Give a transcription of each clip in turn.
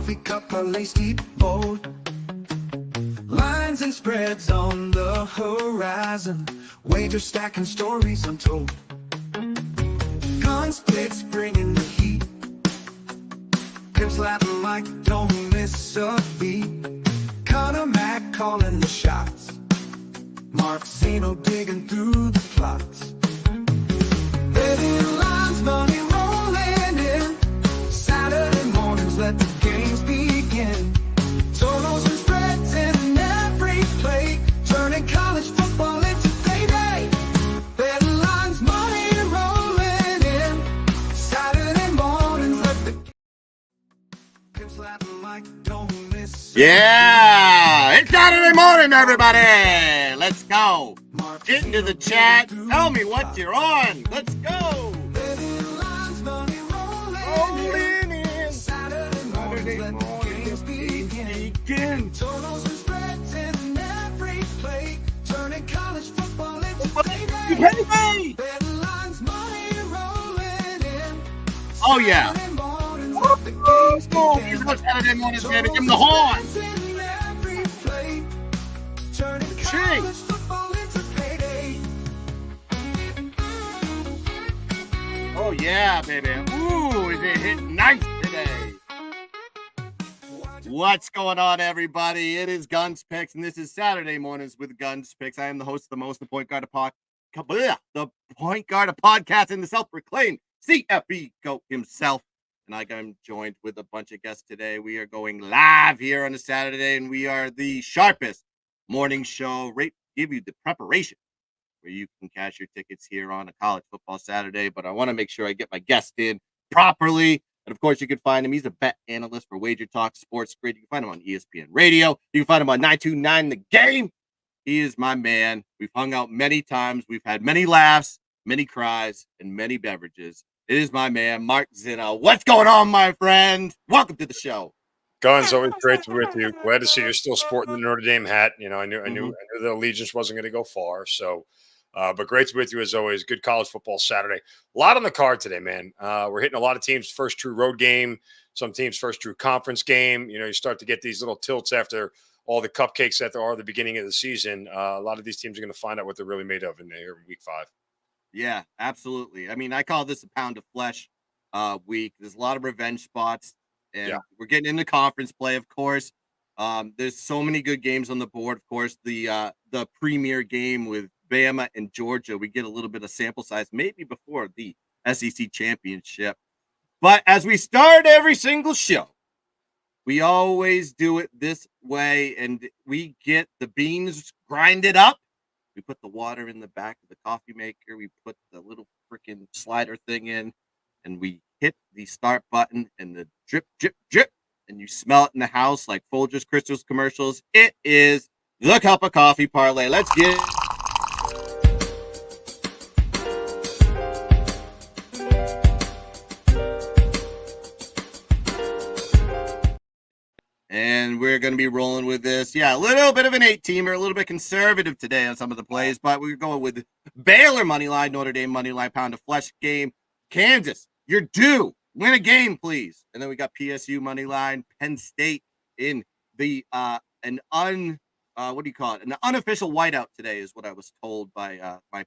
coffee cup, parlay steamboat. Lines and spreads on the horizon. Wager stacking stories untold. GunzPicks bringing the heat. Pips Latin Mike, don't miss a beat. Connor Mack calling the shots. Mark Zeno digging through the plots. Betting lines, money rolling in. Saturday mornings, let the games begin. Totals and spreads in every play. Turning college football into payday. Betting lines, money rolling in. Saturday mornings, let the Pips Latin Mike, don't miss. Yeah, it's Saturday morning, everybody. Let's go. Get into the chat. Tell me what you're on. Let's go. Rolling in. Saturday mornings begin. Totals and spreads in every play. Turning college football into payday. Betting lines, money rolling in. Oh, yeah. Saturday mornings, Oh, let the games begin. he's on Saturday morning, baby. Give him the horn. College football into payday. Oh, yeah, baby. Ooh, is it hitting nice today? What's going on, everybody? It is GunzPicks, and this is Saturday mornings with GunzPicks. I am the host of the most, the point guard of podcast, and the self-proclaimed CFB GOAT himself. And I am joined with a bunch of guests today. We are going live here on a Saturday, and we are the sharpest morning show. Give you the preparation where you can cash your tickets here on a College Football Saturday. But I want to make sure I get my guest in properly. And of course, you can find him. He's a bet analyst for Wager Talk Sports Grid. You can find him on ESPN Radio. You can find him on 929 The Game. He is my man. We've hung out many times. We've had many laughs, many cries, and many beverages. It is my man, Mark Zeno. What's going on, my friend? Welcome to the show. Guns, always great to be with you. Glad to see you're still sporting the Notre Dame hat. You know, I knew the allegiance wasn't going to go far. So, but great to be with you as always. Good college football Saturday. A lot on the card today, man. We're hitting a lot of teams' first true road game. Some teams' first true conference game. You know, you start to get these little tilts after all the cupcakes that there are at the beginning of the season. A lot of these teams are going to find out what they're really made of in week 5. Yeah, absolutely. I mean, I call this a pound of flesh week. There's a lot of revenge spots. And we're getting into conference play, of course. There's so many good games on the board. Of course, the premier game with Bama and Georgia, we get a little bit of sample size, maybe before the SEC championship. But as we start every single show, we always do it this way, and we get the beans grinded up. We put the water in the back of the coffee maker. We put the little freaking slider thing in, and we hit the start button, and the drip, drip, drip, and you smell it in the house like Folgers Crystals commercials. It is the cup of coffee parlay. Let's get it. And we're going to be rolling with this. Yeah, a little bit of an 8-teamer, a little bit conservative today on some of the plays, but we're going with Baylor money line, Notre Dame money line, pound of flesh game. Kansas, you're due. Win a game, please. And then we got PSU money line, Penn State in the an unofficial whiteout today is what I was told by my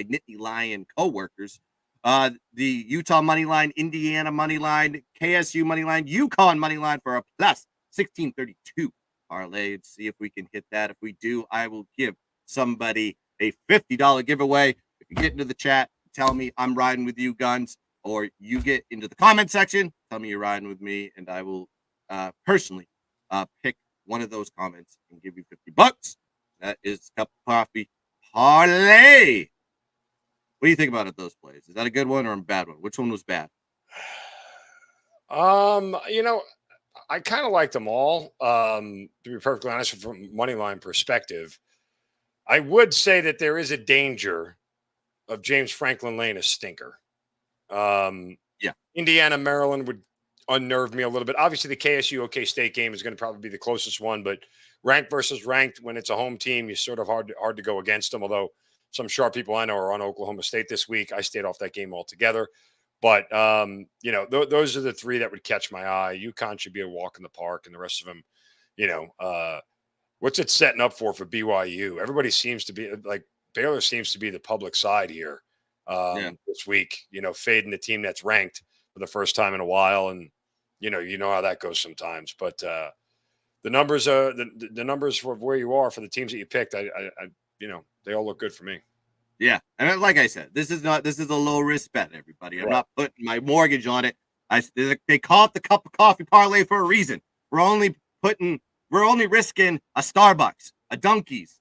Nittany Lion coworkers. The Utah money line, Indiana money line, KSU money line, UConn money line for a plus 1632 parlay. Let's see if we can hit that. If we do, I will give somebody a $50 giveaway. If you get into the chat, tell me I'm riding with you, Guns, or you get into the comment section, tell me you're riding with me, and I will personally pick one of those comments and give you $50. That is cup of coffee parlay. What do you think about those plays? Is that a good one or a bad one? Which one was bad? You know, I kind of like them all. To be perfectly honest, from a money line perspective, I would say that there is a danger of James Franklin laying a stinker. Indiana, Maryland would unnerve me a little bit. Obviously, the KSU OK State game is going to probably be the closest one, but ranked versus ranked, when it's a home team, you're sort of hard to go against them. Although some sharp people I know are on Oklahoma State this week. I stayed off that game altogether. But those are the three that would catch my eye. UConn should be a walk in the park, and the rest of them, what's it setting up for BYU? Everybody seems to be like Baylor seems to be the public side here this week. Fading the team that's ranked for the first time in a while, and you know how that goes sometimes. But the numbers are the numbers for where you are for the teams that you picked. I they all look good for me. Yeah, and like I said, this is a low risk bet, everybody. I'm not putting my mortgage on it. They call it the cup of coffee parlay for a reason. We're only risking a Starbucks, a Dunkies,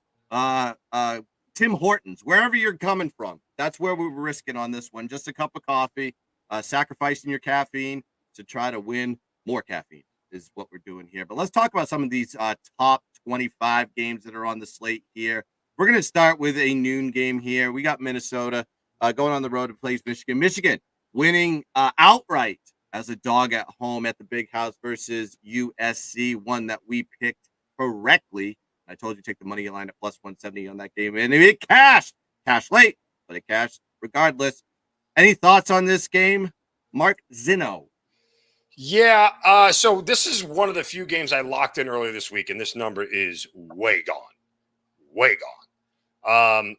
Tim Hortons, wherever you're coming from. That's where we were risking on this one. Just a cup of coffee, sacrificing your caffeine to try to win more caffeine is what we're doing here. But let's talk about some of these top 25 games that are on the slate here. We're going to start with a noon game here. We got Minnesota going on the road to play Michigan. Michigan winning outright as a dog at home at the Big House versus USC, one that we picked correctly. I told you take the money line at plus 170 on that game, and it cashed late, but it cashed regardless. Any thoughts on this game, Mark Zinno? Yeah, so this is one of the few games I locked in earlier this week, and this number is way gone.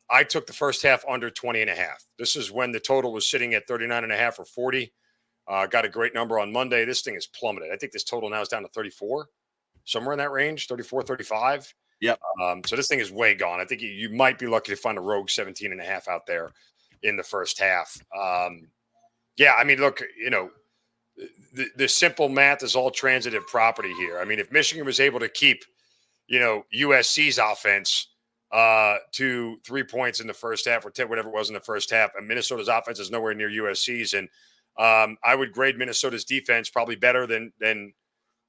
I took the first half under 20.5. This is when the total was sitting at 39.5 or 40. Got a great number on Monday. This thing is plummeted. I think this total now is down to 34, somewhere in that range, 34, 35. Yep. So this thing is way gone. I think you might be lucky to find a rogue 17.5 out there in the first half. Yeah, I mean, look, the simple math is all transitive property here. I mean, if Michigan was able to keep, USC's offense to 3 points in the first half or 10, whatever it was in the first half, and Minnesota's offense is nowhere near USC's, and I would grade Minnesota's defense probably better than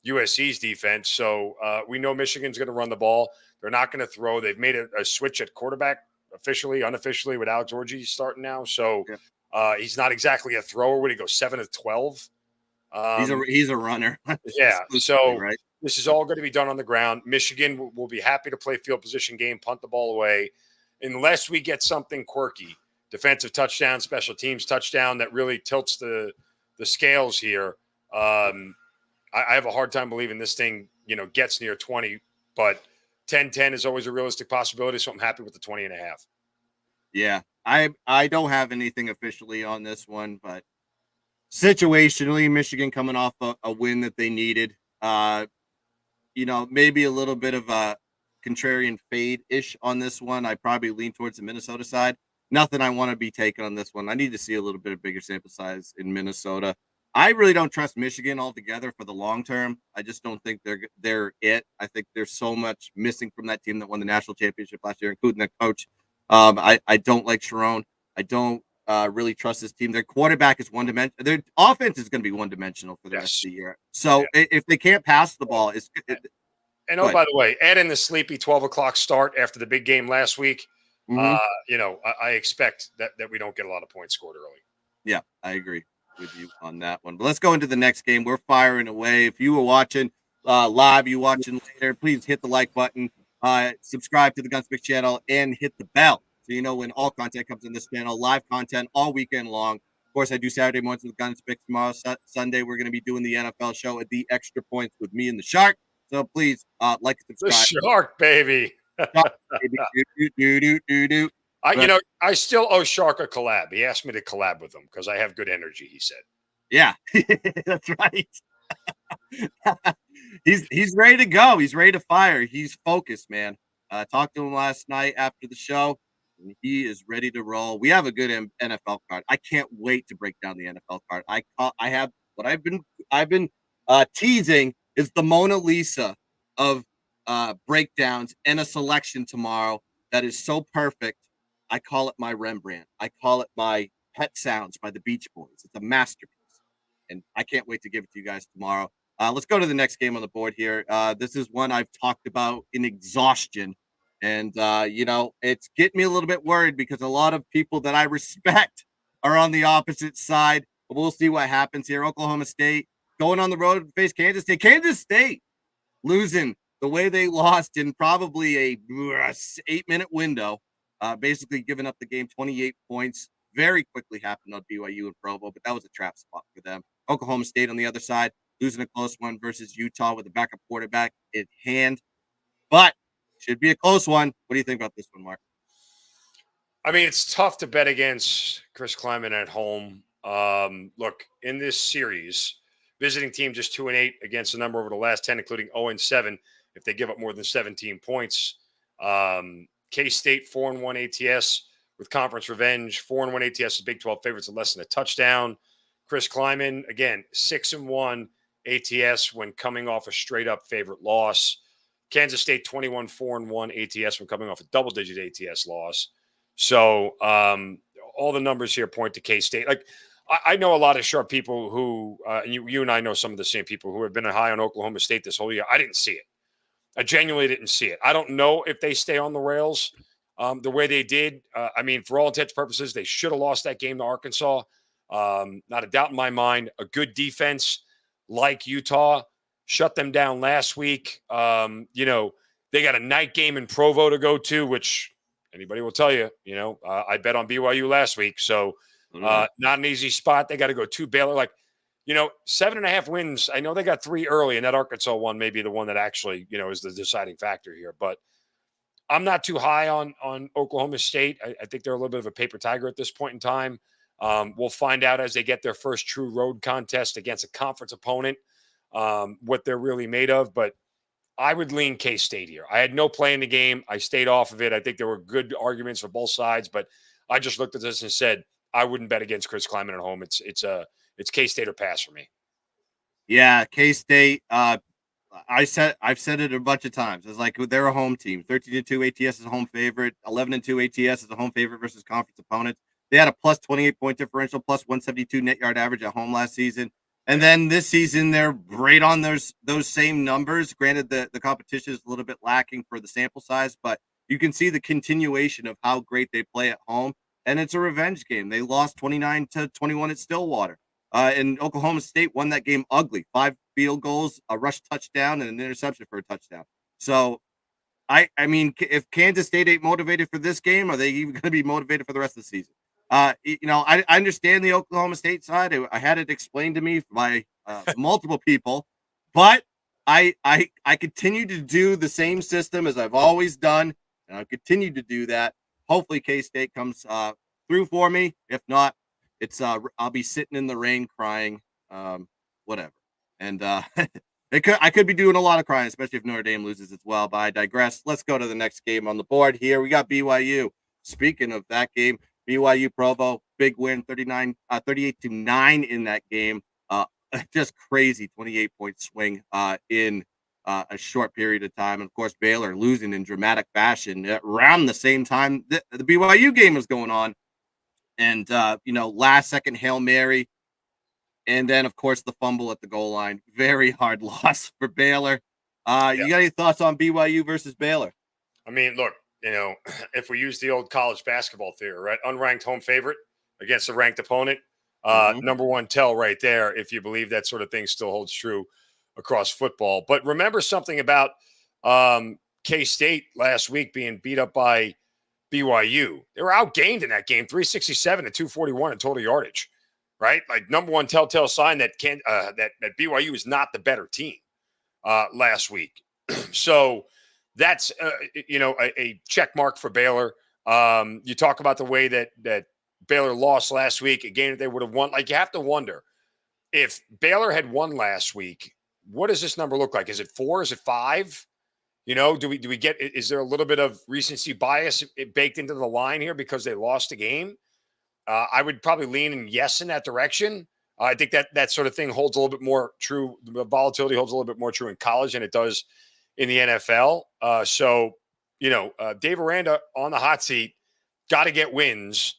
USC's defense. So we know Michigan's going to run the ball. They're not going to throw. They've made a switch at quarterback officially, unofficially with Alex Orji starting now. So he's not exactly a thrower. Would he go 7 of 12? He's a runner. Yeah. So right. This is all going to be done on the ground. Michigan will be happy to play field position game, punt the ball away, unless we get something quirky. Defensive touchdown, special teams touchdown that really tilts the scales here. I have a hard time believing this thing, gets near 20, but 10-10 is always a realistic possibility. So I'm happy with the 20.5. Yeah, I don't have anything officially on this one, but situationally, Michigan coming off a win that they needed. Maybe a little bit of a contrarian fade-ish on this one. I probably lean towards the Minnesota side. Nothing I want to be taking on this one. I need to see a little bit of bigger sample size in Minnesota. I really don't trust Michigan altogether for the long term. I just don't think they're it. I think there's so much missing from that team that won the national championship last year, including their coach. I don't like Sharon. I don't really trust this team. Their quarterback is one-dimensional. Their offense is going to be one-dimensional for the rest of the year. So if they can't pass the ball, and by the way, add in the sleepy 12 o'clock start after the big game last week. Mm-hmm. I expect that we don't get a lot of points scored early. Yeah, I agree with you on that one. But let's go into the next game. We're firing away. If you were watching live, you watching later, please hit the like button, subscribe to the GunzPicks channel, and hit the bell so you know when all content comes in this channel. Live content all weekend long. Of course, I do Saturday mornings with GunzPicks. Tomorrow, Sunday, we're going to be doing the NFL show at the Extra Points with me and the Shark. So please like and subscribe. The Shark, baby. I still owe Shark a collab. He asked me to collab with him because I have good energy, he said. Yeah, that's right. He's ready to go. He's ready to fire. He's focused, man. I talked to him last night after the show, and he is ready to roll. We have a good NFL card. I can't wait to break down the NFL card. I have what I've been teasing is the Mona Lisa of breakdowns and a selection tomorrow that is so perfect. I call it my Rembrandt. I call it my Pet Sounds by the Beach Boys. It's a masterpiece, and I can't wait to give it to you guys tomorrow. Let's go to the next game on the board here. This is one I've talked about in exhaustion, and it's getting me a little bit worried because a lot of people that I respect are on the opposite side. But we'll see what happens here. Oklahoma State going on the road to face Kansas State. Kansas State losing the way they lost in probably a 8-minute window, basically giving up the game 28 points. very quickly happened on BYU and Provo, but that was a trap spot for them. Oklahoma State on the other side, losing a close one versus Utah with a backup quarterback in hand, but should be a close one. What do you think about this one, Mark? I mean, it's tough to bet against Chris Kleiman at home. Look, in this series, visiting team just 2-8 against a number over the last 10, including 0-7 if they give up more than 17 points. K-State 4-1 ATS with conference revenge. 4-1 ATS is Big 12 favorites at less than a touchdown. Chris Kleiman, again, 6-1 ATS when coming off a straight-up favorite loss. Kansas State 21-4-1 ATS when coming off a double-digit ATS loss. So all the numbers here point to K-State. Like, I know a lot of sharp people who, and you and I know some of the same people who have been high on Oklahoma State this whole year. I didn't see it. I genuinely didn't see it. I don't know if they stay on the rails the way they did. I mean, for all intents and purposes, they should have lost that game to Arkansas. Not a doubt in my mind. A good defense like Utah shut them down last week. You know, they got a night game in Provo to go to, which anybody will tell you, you know, I bet on BYU last week. So not an easy spot. They got to go to Baylor. Like, you know, 7.5 wins. I know they got 3 early, and that Arkansas one may be the one that actually, you know, is the deciding factor here. But I'm not too high on Oklahoma State. I think they're a little bit of a paper tiger at this point in time. We'll find out as they get their first true road contest against a conference opponent what they're really made of. But I would lean K-State here. I had no play in the game. I stayed off of it. I think there were good arguments for both sides, but I just looked at this and said I wouldn't bet against Chris Kleiman at home. It's K-State or pass for me. Yeah, K-State. I've said it a bunch of times. It's like they're a home team. 13-2 ATS is a home favorite. 11-2 ATS is a home favorite versus conference opponents. They had a plus 28 point differential, plus 172 net yard average at home last season. And then this season, they're right on those same numbers. Granted, the competition is a little bit lacking for the sample size, but you can see the continuation of how great they play at home. And it's a revenge game. They lost 29-21 at Stillwater. And Oklahoma State won that game ugly. 5 field goals, a rush touchdown, and an interception for a touchdown. So, I mean, if Kansas State ain't motivated for this game, are they even going to be motivated for the rest of the season? You know, I understand the Oklahoma State side. I had it explained to me by multiple people, but I continue to do the same system as I've always done, and I'll continue to do that. Hopefully, K-State comes through for me. If not, it's I'll be sitting in the rain crying, whatever. And I could be doing a lot of crying, especially if Notre Dame loses as well. But I digress. Let's go to the next game on the board here. We got BYU. Speaking of that game, BYU Provo, big win, 38-9 in that game. Just crazy 28-point swing in a short period of time. And of course, Baylor losing in dramatic fashion around the same time the BYU game was going on. And, you know, last second Hail Mary. And then, of course, the fumble at the goal line. Very hard loss for Baylor. You got any thoughts on BYU versus Baylor? I mean, look, you know, if we use the old college basketball theory, right? Unranked home favorite against a ranked opponent. Number one tell right there, if you believe that sort of thing still holds true across football. But remember something about K-State last week being beat up by BYU. They were outgained in that game, 367 to 241 in total yardage, right? Like number one telltale sign that that BYU is not the better team last week. So that's you know, a check mark for Baylor. You talk about the way that Baylor lost last week, a game that they would have won. Like, you have to wonder if Baylor had won last week, what does this number look like? Is it 4? Is it 5? You know, do we get? Is there a little bit of recency bias baked into the line here because they lost a game? I would probably lean in yes in that direction. I think that sort of thing holds a little bit more true. The volatility holds a little bit more true in college than it does in the NFL. So, you know, Dave Aranda on the hot seat, got to get wins.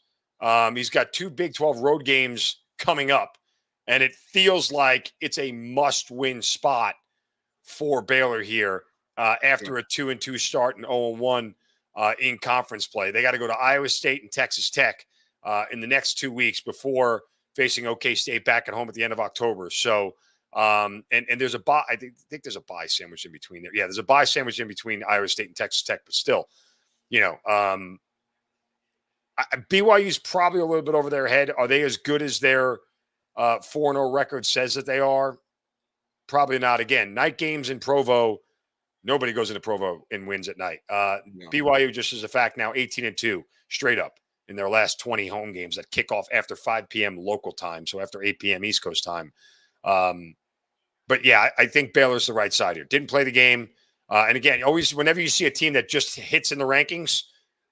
He's got 2 Big 12 road games coming up, and it feels like it's a must-win spot for Baylor here after a 2-2 start and 0-1 in conference play. They got to go to Iowa State and Texas Tech in the next 2 weeks before facing OK State back at home at the end of October. So, and there's a bye. I think there's a bye sandwich in between there. Yeah, there's a bye sandwich in between Iowa State and Texas Tech, but still, you know, BYU's probably a little bit over their head. Are they as good as their 4-0 record says that they are? Probably not. Again, night games in Provo, nobody goes into Provo and wins at night. No. BYU, just as a fact, now 18-2 straight up in their last 20 home games that kick off after 5 p.m. local time, so after 8 p.m. East Coast time. But yeah, I think Baylor's the right side here. Didn't play the game. And again, always whenever you see a team that just hits in the rankings,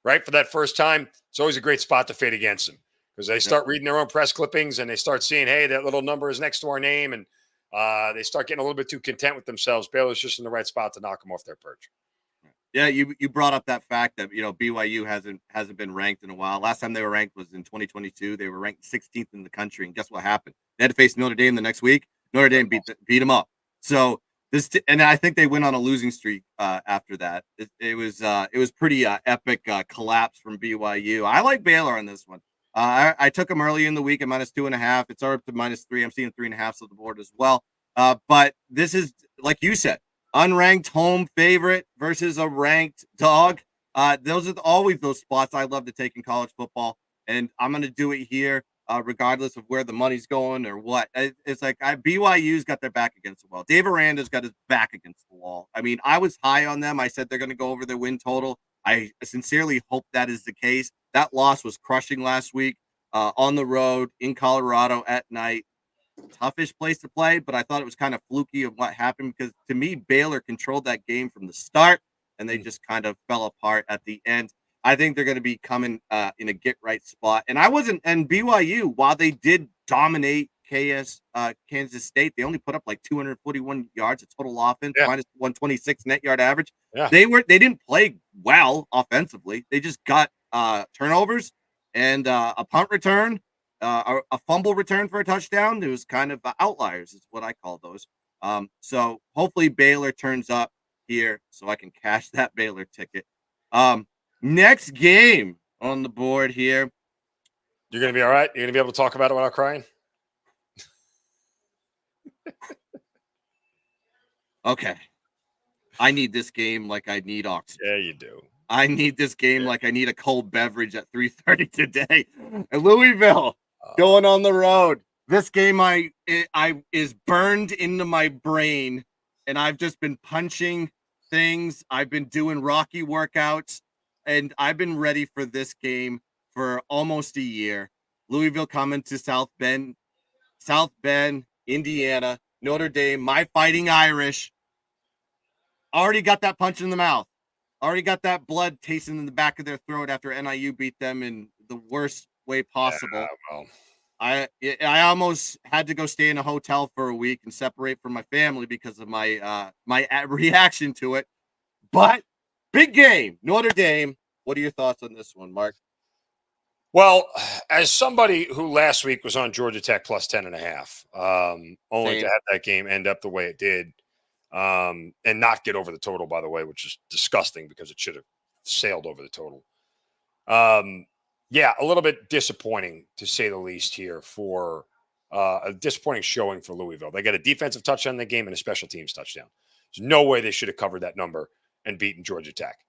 right, for that first time, it's always a great spot to fade against them because they start reading their own press clippings and they start seeing, hey, that little number is next to our name, and they start getting a little bit too content with themselves. Baylor's just in the right spot to knock them off their perch. Yeah, you brought up that fact that BYU hasn't been ranked in a while. Last time they were ranked was in 2022. They were ranked 16th in the country, and guess what happened? They had to face Notre Dame the next week. Notre Dame beat them up. So and I think they went on a losing streak after that. It was pretty epic collapse from BYU. I like Baylor on this one. I took them early in the week at -2.5. It's up to -3. I'm seeing 3.5 on the board as well. But this is, like you said, unranked home favorite versus a ranked dog. Those are always those spots I love to take in college football, and I'm going to do it here. Regardless of where the money's going or what. It's like BYU's got their back against the wall. Dave Aranda's got his back against the wall. I mean, I was high on them. I said they're going to go over their win total. I sincerely hope that is the case. That loss was crushing last week on the road in Colorado at night. Toughish place to play, but I thought it was kind of fluky of what happened because to me, Baylor controlled that game from the start and they just kind of fell apart at the end. I think they're going to be coming in a get-right spot. And BYU, while they did dominate Kansas State, they only put up like 241 yards of total offense, -126 net yard average. Yeah. They didn't play well offensively. They just got turnovers and a punt return, a fumble return for a touchdown. It was kind of outliers is what I call those. So hopefully Baylor turns up here so I can cash that Baylor ticket. Next game on the board here. You're going to be all right? You're going to be able to talk about it without crying? Okay. I need this game like I need oxygen. Yeah, you do. I need this game like I need a cold beverage at 3:30 today. And Louisville going on the road. This game is burned into my brain, and I've just been punching things. I've been doing Rocky workouts. And I've been ready for this game for almost a year. Louisville coming to South Bend, Indiana, Notre Dame, my Fighting Irish. Already got that punch in the mouth. Already got that blood tasting in the back of their throat after NIU beat them in the worst way possible. I almost had to go stay in a hotel for a week and separate from my family because of my reaction to it. But big game, Notre Dame. What are your thoughts on this one, Mark? Well, as somebody who last week was on Georgia Tech plus 10.5, only Same. to have that game end up the way it did, and not get over the total, by the way, which is disgusting because it should have sailed over the total. Yeah, a little bit disappointing to say the least here for a disappointing showing for Louisville. They got a defensive touchdown in the game and a special teams touchdown. There's no way they should have covered that number and beaten Georgia Tech.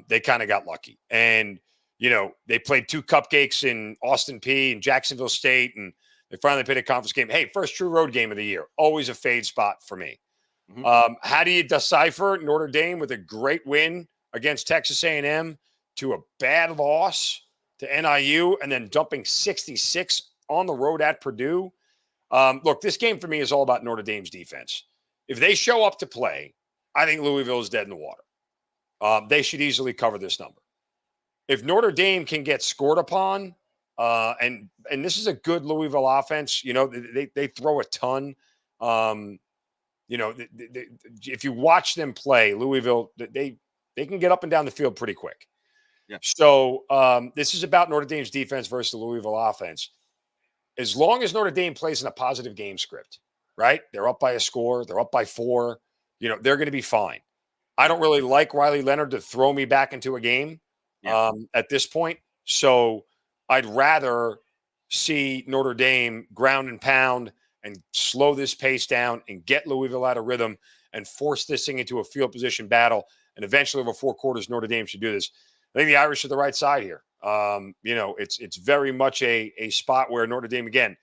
They kind of got lucky. And, they played 2 cupcakes in Austin Peay and Jacksonville State, and they finally played a conference game. Hey, first true road game of the year. Always a fade spot for me. Mm-hmm. How do you decipher Notre Dame with a great win against Texas A&M to a bad loss to NIU and then dumping 66 on the road at Purdue? Look, this game for me is all about Notre Dame's defense. If they show up to play, I think Louisville is dead in the water. They should easily cover this number. If Notre Dame can get scored upon, and this is a good Louisville offense, they throw a ton. If you watch them play, Louisville, they can get up and down the field pretty quick. Yeah. So this is about Notre Dame's defense versus the Louisville offense. As long as Notre Dame plays in a positive game script, right? They're up by a score. They're up by 4. They're going to be fine. I don't really like Riley Leonard to throw me back into a game at this point. So I'd rather see Notre Dame ground and pound and slow this pace down and get Louisville out of rhythm and force this thing into a field position battle. And eventually over 4 quarters, Notre Dame should do this. I think the Irish are the right side here. It's very much a spot where Notre Dame again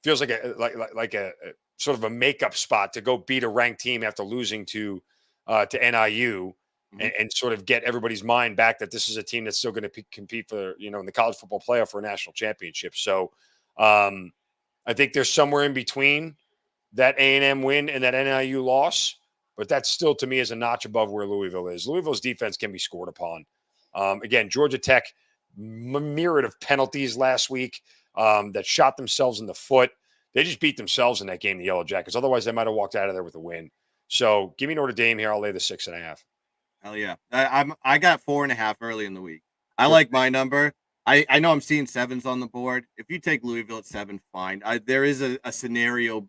feels like a sort of a makeup spot to go beat a ranked team after losing to NIU and sort of get everybody's mind back that this is a team that's still going to compete for in the college football playoff for a national championship. So I think there's somewhere in between that A&M win and that NIU loss, but that still to me is a notch above where Louisville is. Louisville's defense can be scored upon. Again, Georgia Tech, myriad of penalties last week that shot themselves in the foot. They just beat themselves in that game, the Yellow Jackets. Otherwise, they might have walked out of there with a win. So give me Notre Dame here. I'll lay the 6.5. Hell yeah. I got 4.5 early in the week. I like my number. I know I'm seeing 7s on the board. If you take Louisville at 7, fine. There is a scenario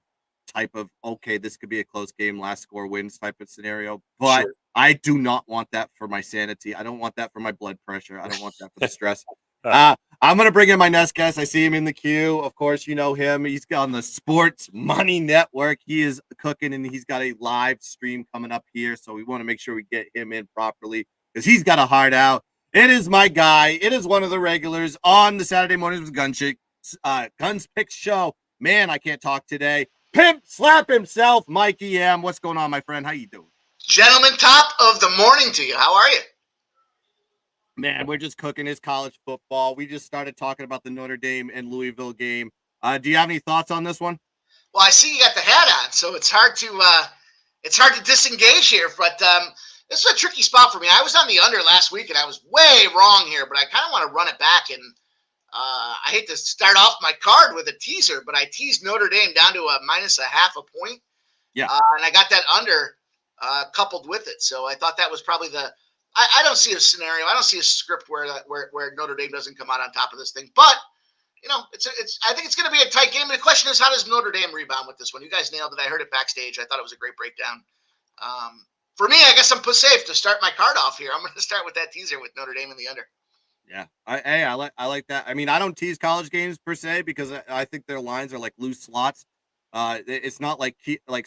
type of, okay, this could be a close game, last score wins type of scenario. But sure. I do not want that for my sanity. I don't want that for my blood pressure. I don't want that for the stress. I'm going to bring in my next guest. I see him in the queue. Of course, you know him. He's on the Sports Money Network. He is cooking, and he's got a live stream coming up here. So we want to make sure we get him in properly because he's got a heart out. It is my guy. It is one of the regulars on the Saturday mornings with GunzPicks show. Man, I can't talk today. Pimp slap himself, Mikey M. What's going on, my friend? How you doing? Gentlemen, top of the morning to you. How are you? Man, we're just cooking his college football. We just started talking about the Notre Dame and Louisville game. Do you have any thoughts on this one? Well, I see you got the hat on, so it's hard to disengage here. But this is a tricky spot for me. I was on the under last week, and I was way wrong here. But I kind of want to run it back, and I hate to start off my card with a teaser, but I teased Notre Dame down to a -0.5 point. Yeah, and I got that under coupled with it. So I thought that was probably the. I don't see a scenario. I don't see a script where Notre Dame doesn't come out on top of this thing. But I think it's going to be a tight game. The question is, how does Notre Dame rebound with this one? You guys nailed it. I heard it backstage. I thought it was a great breakdown. For me, I guess I'm safe to start my card off here. I'm going to start with that teaser with Notre Dame in the under. Yeah, I like that. I mean, I don't tease college games per se because I think their lines are like loose slots. It's not like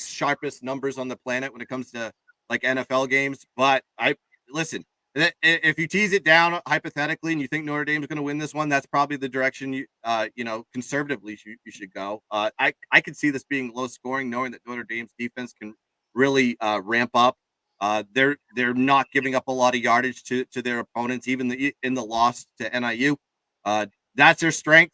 sharpest numbers on the planet when it comes to like NFL games. But listen, if you tease it down hypothetically and you think Notre Dame's going to win this one, that's probably the direction you conservatively you should go. I could see this being low scoring, knowing that Notre Dame's defense can really ramp up. They're not giving up a lot of yardage to their opponents, even in the loss to NIU. That's their strength.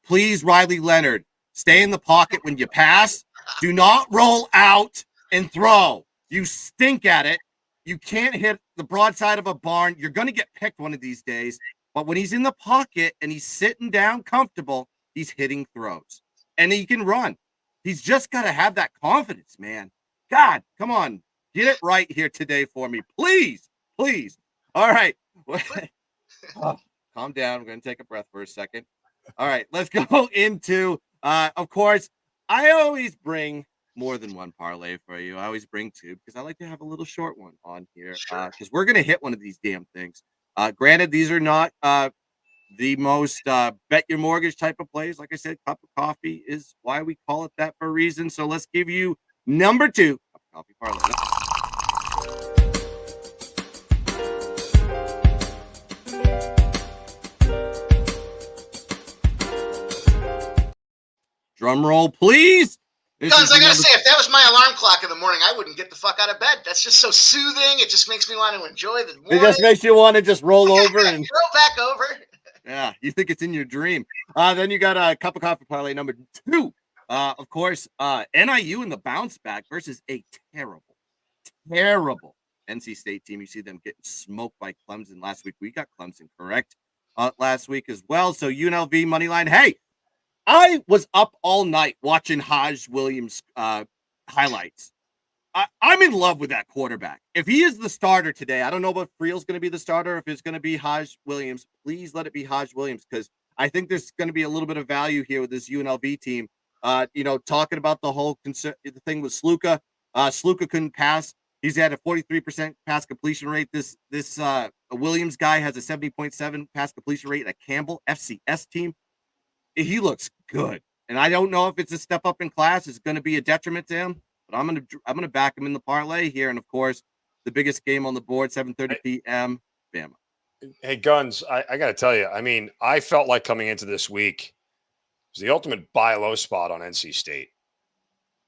Please, Riley Leonard, stay in the pocket when you pass. Do not roll out and throw. You stink at it. You can't hit the broadside of a barn. You're going to get picked one of these days. But when he's in the pocket and he's sitting down comfortable, he's hitting throws. And he can run. He's just got to have that confidence, man. God, come on. Get it right here today for me. Please. Please. All right. Calm down. I'm going to take a breath for a second. All right. Let's go into, of course, I always bring more than one parlay for you. I always bring 2 because I like to have a little short one on here because we're going to hit one of these damn things. Granted, these are not the most bet your mortgage type of plays. Like I said, cup of coffee is why we call it that for a reason. So let's give you number 2, cup of coffee parlay. Drum roll, please. Guns, I gotta say, if that was my alarm clock in the morning, I wouldn't get the fuck out of bed. That's just so soothing. It just makes me want to enjoy the morning. It just makes you want to just roll over and roll back over. Yeah, you think it's in your dream. Then you got a cup of coffee parlay number 2. Of course, NIU in the bounce back versus a terrible NC State team. You see them getting smoked by Clemson last week. We got Clemson correct last week as well. So UNLV money line. Hey, I was up all night watching Haj Williams highlights. I'm in love with that quarterback. If he is the starter today, I don't know if Friel's going to be the starter, if it's going to be Haj Williams. Please let it be Haj Williams because I think there's going to be a little bit of value here with this UNLV team. Talking about the whole the thing with Sluka. Sluka couldn't pass. He's had a 43% pass completion rate. This Williams guy has a 70.7 pass completion rate at Campbell FCS team. He looks good, and I don't know if it's a step up in class. It's going to be a detriment to him, but I'm gonna back him in the parlay here. And of course, the biggest game on the board, 7:30 p.m. Bama. Hey, Guns, I got to tell you, I mean, I felt like coming into this week was the ultimate buy low spot on NC State.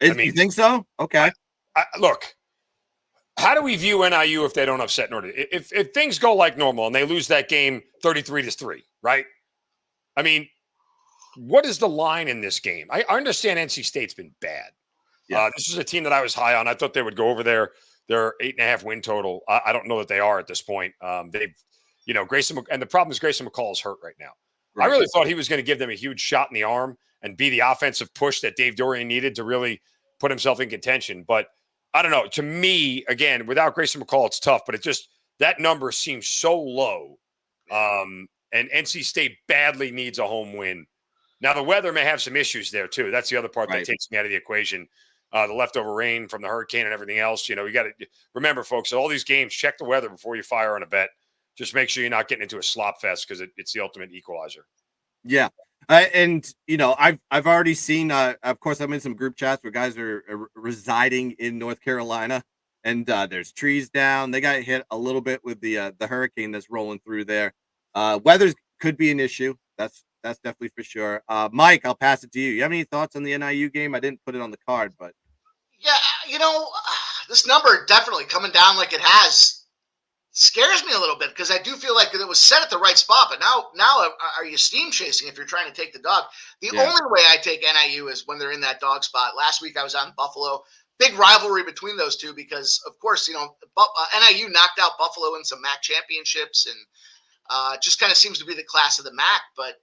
I mean, You think so? Okay. Look, how do we view NIU if they don't upset Notre Dame? If things go like normal and they lose that game 33-3, right? I mean, what is the line in this game? I understand NC State's been bad. Yeah. This is a team that I was high on. I thought they would go over their 8.5 win total. I don't know that they are at this point. They've, Grayson, and the problem is Grayson McCall is hurt right now. Right. I really thought he was going to give them a huge shot in the arm and be the offensive push that Dave Dorian needed to really put himself in contention. But I don't know. To me, again, without Grayson McCall, it's tough. But that number seems so low. And NC State badly needs a home win. Now, the weather may have some issues there, too. That's the other part that takes me out of the equation. The leftover rain from the hurricane and everything else. You got to remember, folks, all these games, check the weather before you fire on a bet. Just make sure you're not getting into a slop fest because it's the ultimate equalizer. Yeah. And, I've already seen, of course, I'm in some group chats where guys are residing in North Carolina, and there's trees down. They got hit a little bit with the hurricane that's rolling through there. Weather could be an issue. That's definitely for sure. Mike, I'll pass it to you. You have any thoughts on the NIU game? I didn't put it on the card, but. Yeah, this number definitely coming down like it has scares me a little bit because I do feel like it was set at the right spot. But now are you steam chasing if you're trying to take the dog? The only way I take NIU is when they're in that dog spot. Last week I was on Buffalo. Big rivalry between those two because, of course, NIU knocked out Buffalo in some MAC championships and just kind of seems to be the class of the MAC. But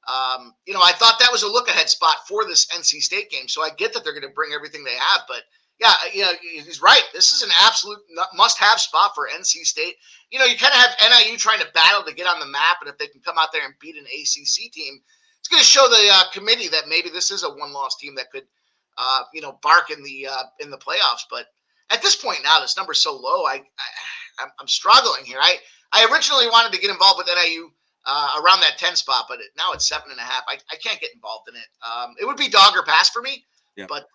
I thought that was a look-ahead spot for this NC State game. So I get that they're going to bring everything they have. But, yeah, he's right. This is an absolute must-have spot for NC State. You kind of have NIU trying to battle to get on the map. And if they can come out there and beat an ACC team, it's going to show the committee that maybe this is a one-loss team that could, bark in the playoffs. But at this point now, this number's so low, I'm struggling here. I originally wanted to get involved with NIU around that 10 spot, but now it's 7.5. I can't get involved in it. It would be dog or pass for me, but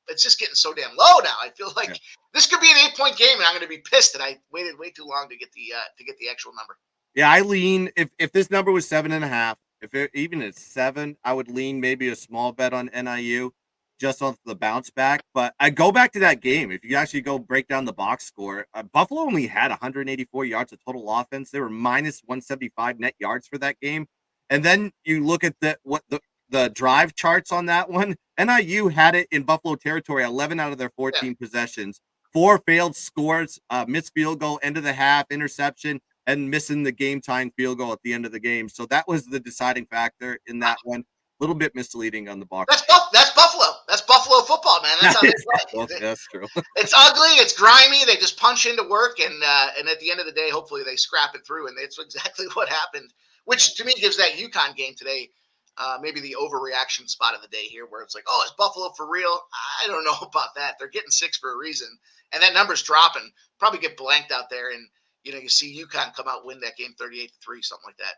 it's just getting so damn low now. I feel like this could be an 8-point game, and I'm going to be pissed that I waited way too long to get the actual number. Yeah, I lean if this number was 7.5, even at 7, I would lean maybe a small bet on NIU just off the bounce back. But I go back to that game. If you actually go break down the box score, Buffalo only had 184 yards of total offense. They were minus 175 net yards for that game. And then you look at the drive charts on that one. NIU had it in Buffalo territory 11 out of their 14 possessions, 4 failed scores, missed field goal, end of the half, interception, and missing the game time field goal at the end of the game. So that was the deciding factor in that one. A little bit misleading on the box. That's Buffalo. That's Buffalo football, man. That's how they play. That's true. It's ugly. It's grimy. They just punch into work, and at the end of the day, hopefully they scrap it through. And that's exactly what happened, which to me gives that UConn game today maybe the overreaction spot of the day here, where it's like, oh, is Buffalo for real? I don't know about that. They're getting 6 for a reason, and that number's dropping. Probably get blanked out there, and you see UConn come out win that game 38-3, something like that.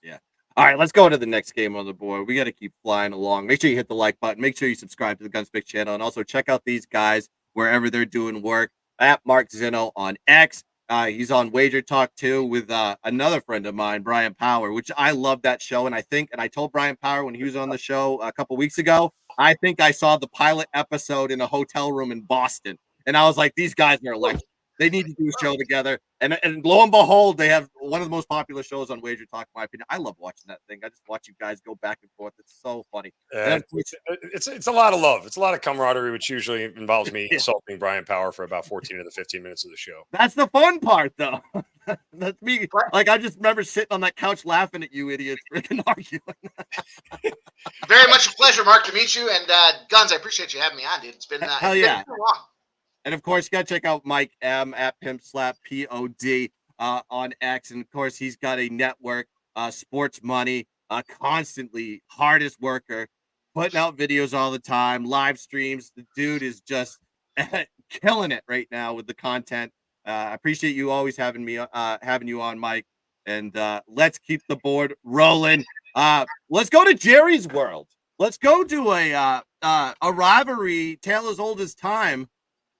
Yeah. All right, let's go to the next game on the board. We got to keep flying along. Make sure you hit the like button. Make sure you subscribe to the GunzPicks channel. And also check out these guys wherever they're doing work. At Mark Zinno on X. He's on Wager Talk, too, with another friend of mine, Brian Power, which I love that show. And I told Brian Power when he was on the show a couple weeks ago, I think I saw the pilot episode in a hotel room in Boston. And I was like, these guys are electric. They need to do a show together. And lo and behold, they have one of the most popular shows on Wager Talk, in my opinion. I love watching that thing. I just watch you guys go back and forth. It's so funny. It's a lot of love. It's a lot of camaraderie, which usually involves me insulting Brian Power for about 14 of the 15 minutes of the show. That's the fun part, though. That's me. Like, I just remember sitting on that couch laughing at you idiots freaking arguing. Very much a pleasure, Mark, to meet you. And Guns, I appreciate you having me on, dude. It's been hell yeah. Been too long. And of course, you got to check out Mike M at PimpSlapPod on X. And of course, he's got a network, Sports Money, constantly hardest worker, putting out videos all the time, live streams. The dude is just killing it right now with the content. I appreciate you always having you on, Mike. And let's keep the board rolling. Let's go to Jerry's world. Let's go to a rivalry tale as old as time.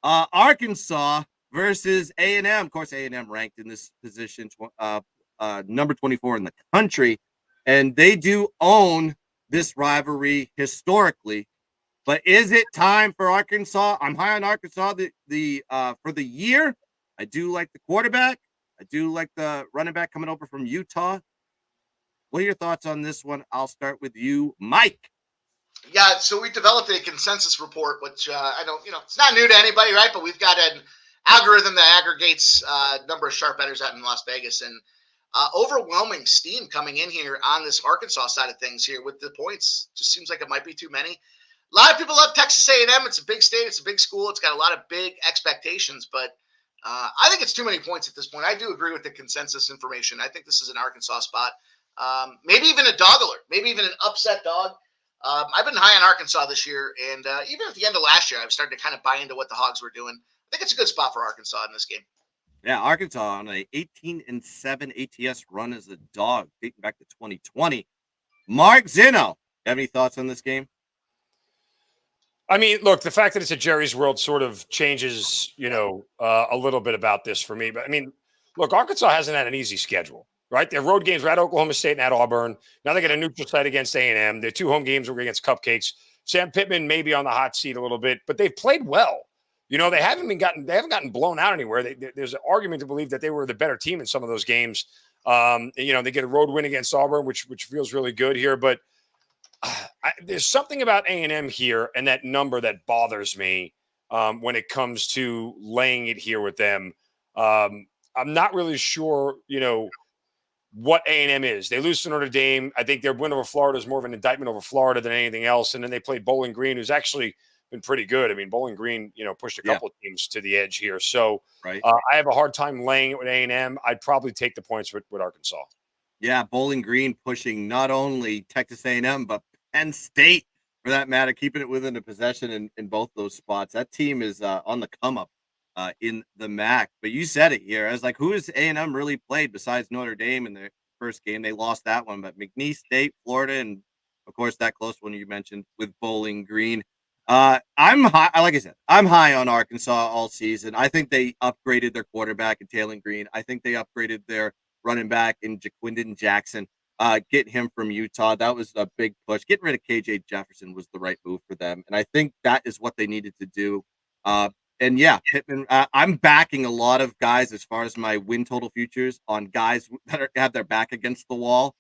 Arkansas versus A&M. Of course, A&M ranked in this position number 24 in the country, and they do own this rivalry historically. But is it time for Arkansas? I'm high on Arkansas for the year. I do like the quarterback. I do like the running back coming over from Utah. What are your thoughts on this one? I'll start with you, Mike. Yeah, so we developed a consensus report, which I don't, it's not new to anybody, right? But we've got an algorithm that aggregates number of sharp bettors out in Las Vegas, and overwhelming steam coming in here on this Arkansas side of things here with the points. Just seems like it might be too many. A lot of people love Texas A&M. It's a big state. It's a big school. It's got a lot of big expectations, but I think it's too many points at this point. I do agree with the consensus information. I think this is an Arkansas spot. Maybe even a dog alert. Maybe even an upset dog. I've been high on Arkansas this year, and even at the end of last year, I've started to kind of buy into what the Hogs were doing. I think it's a good spot for Arkansas in this game. Yeah, Arkansas on a 18-7 ATS run as a dog, dating back to 2020. Mark Zinno, have any thoughts on this game? I mean, look, the fact that it's a Jerry's World sort of changes, a little bit about this for me. But I mean, look, Arkansas hasn't had an easy schedule, right? Their road games were at Oklahoma State and at Auburn. Now they get a neutral site against A&M. Their 2 home games were against Cupcakes. Sam Pittman may be on the hot seat a little bit, but they've played well. They haven't gotten blown out anywhere. There's an argument to believe that they were the better team in some of those games. They get a road win against Auburn, which feels really good here. But there's something about A&M here and that number that bothers me when it comes to laying it here with them. I'm not really sure, what A&M is. They lose to Notre Dame. I think their win over Florida is more of an indictment over Florida than anything else. And then they played Bowling Green, who's actually been pretty good. I mean, Bowling Green, pushed a couple of teams to the edge here. So right. I have a hard time laying it with A&M. I'd probably take the points with Arkansas. Yeah, Bowling Green pushing not only Texas A&M, but Penn State, for that matter, keeping it within a possession in both those spots. That team is on the come up in the MAC. But you said it here. I was like, who has A&M really played besides Notre Dame in their first game? They lost that one, but McNeese State, Florida, and of course that close one you mentioned with Bowling Green. I'm high. Like I said, I'm high on Arkansas all season. I think they upgraded their quarterback in Taylor Green. I think they upgraded their running back in Jaquindon Jackson. Getting him from Utah, that was a big push. Getting rid of KJ Jefferson was the right move for them, and I think that is what they needed to do. And yeah, Pittman, I'm backing a lot of guys as far as my win total futures on guys that have their back against the wall.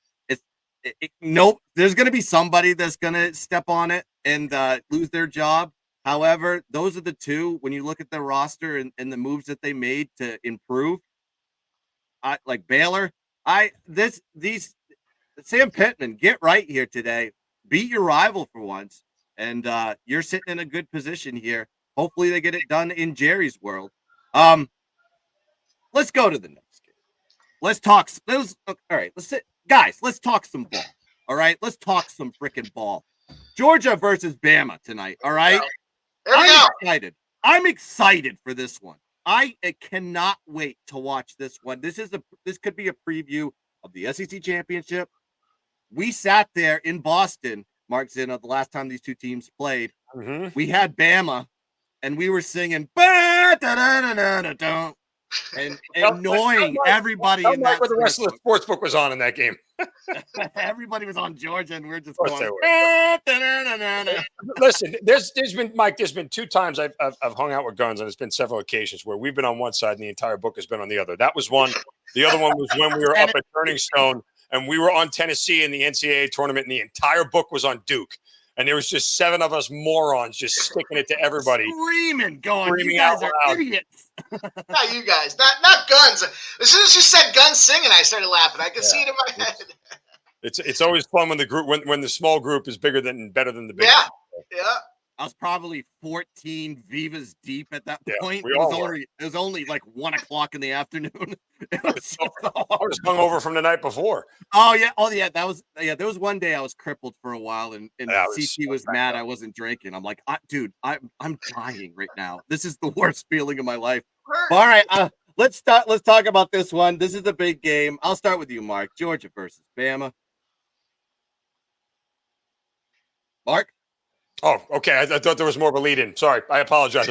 Nope, there's going to be somebody that's going to step on it and lose their job. However, those are the two. When you look at their roster and the moves that they made to improve, like Baylor, Sam Pittman, get right here today. Beat your rival for once, and you're sitting in a good position here. Hopefully they get it done in Jerry's world. Let's go to the next game. Let's talk. All right, guys, let's talk some ball. All right, let's talk some freaking ball. Georgia versus Bama tonight. All right, I'm excited. I'm excited for this one. I cannot wait to watch this one. This could be a preview of the SEC championship. We sat there in Boston, Mark Zinno, the last time these two teams played. Mm-hmm. We had Bama, and we were singing and annoying everybody in that. What the rest of the sports book was on in that game. Everybody was on Georgia, and we're just going. Listen, there's been 2 times I've hung out with Guns, and it's been several occasions where we've been on one side and the entire book has been on the other. That was one. The other one was when we were up at Turning Stone and we were on Tennessee in the NCAA tournament, and the entire book was on Duke. And there was just 7 of us morons just sticking it to everybody. Screaming you guys are idiots. Not you guys. Not Guns. As soon as you said Guns singing, I started laughing. I could see it in my head. It's always fun when the small group is better than the big Yeah. group. Yeah. I was probably 14 Vivas deep at that point. We It all were. was only like 1 o'clock in the afternoon. I was hungover from the night before. Oh yeah. There was one day I was crippled for a while, and CT was mad I wasn't drinking. I'm like, dude, I'm dying right now. This is the worst feeling of my life. All right, let's talk about this one. This is a big game. I'll start with you, Mark. Georgia versus Bama. Mark. Oh, okay. I thought there was more of a lead-in. Sorry, I apologize.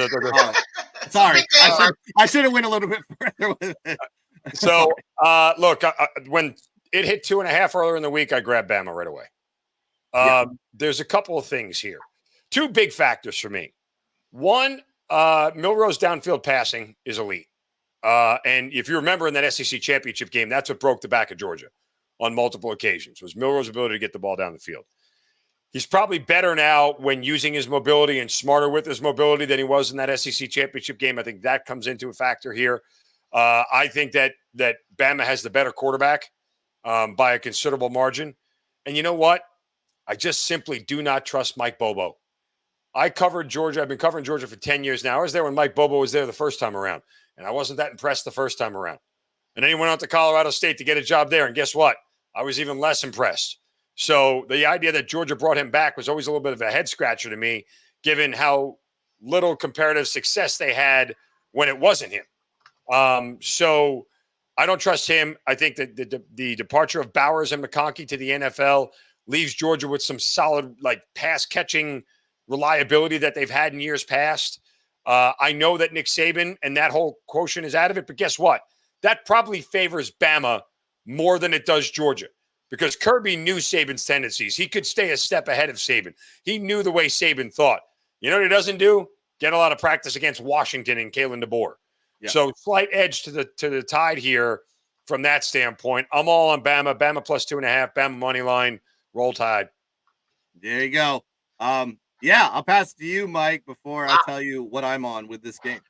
Sorry, I should have went a little bit further with it. So, look, when it hit 2.5 earlier in the week, I grabbed Bama right away. There's a couple of things here. Two big factors for me. One, Milrose downfield passing is elite. And if you remember in that SEC championship game, that's what broke the back of Georgia on multiple occasions, was Milrose's ability to get the ball down the field. He's probably better now when using his mobility and smarter with his mobility than he was in that SEC championship game. I think that comes into a factor here. I think that Bama has the better quarterback by a considerable margin. And you know what? I just simply do not trust Mike Bobo. I covered Georgia. I've been covering Georgia for 10 years now. I was there when Mike Bobo was there the first time around, and I wasn't that impressed the first time around. And then he went out to Colorado State to get a job there, and guess what? I was even less impressed. So the idea that Georgia brought him back was always a little bit of a head scratcher to me, given how little comparative success they had when it wasn't him. So I don't trust him. I think that the departure of Bowers and McConkey to the NFL leaves Georgia with some solid, like, pass catching reliability that they've had in years past. I know that Nick Saban and that whole quotient is out of it, but guess what? That probably favors Bama more than it does Georgia, because Kirby knew Saban's tendencies. He could stay a step ahead of Saban. He knew the way Saban thought. You know what he doesn't do? Get a lot of practice against Washington and Kalen DeBoer. Yeah. So slight edge to the Tide here from that standpoint. I'm all on Bama. Bama plus 2.5. Bama money line. Roll Tide. There you go. Yeah, I'll pass it to you, Mike, before I tell you what I'm on with this game.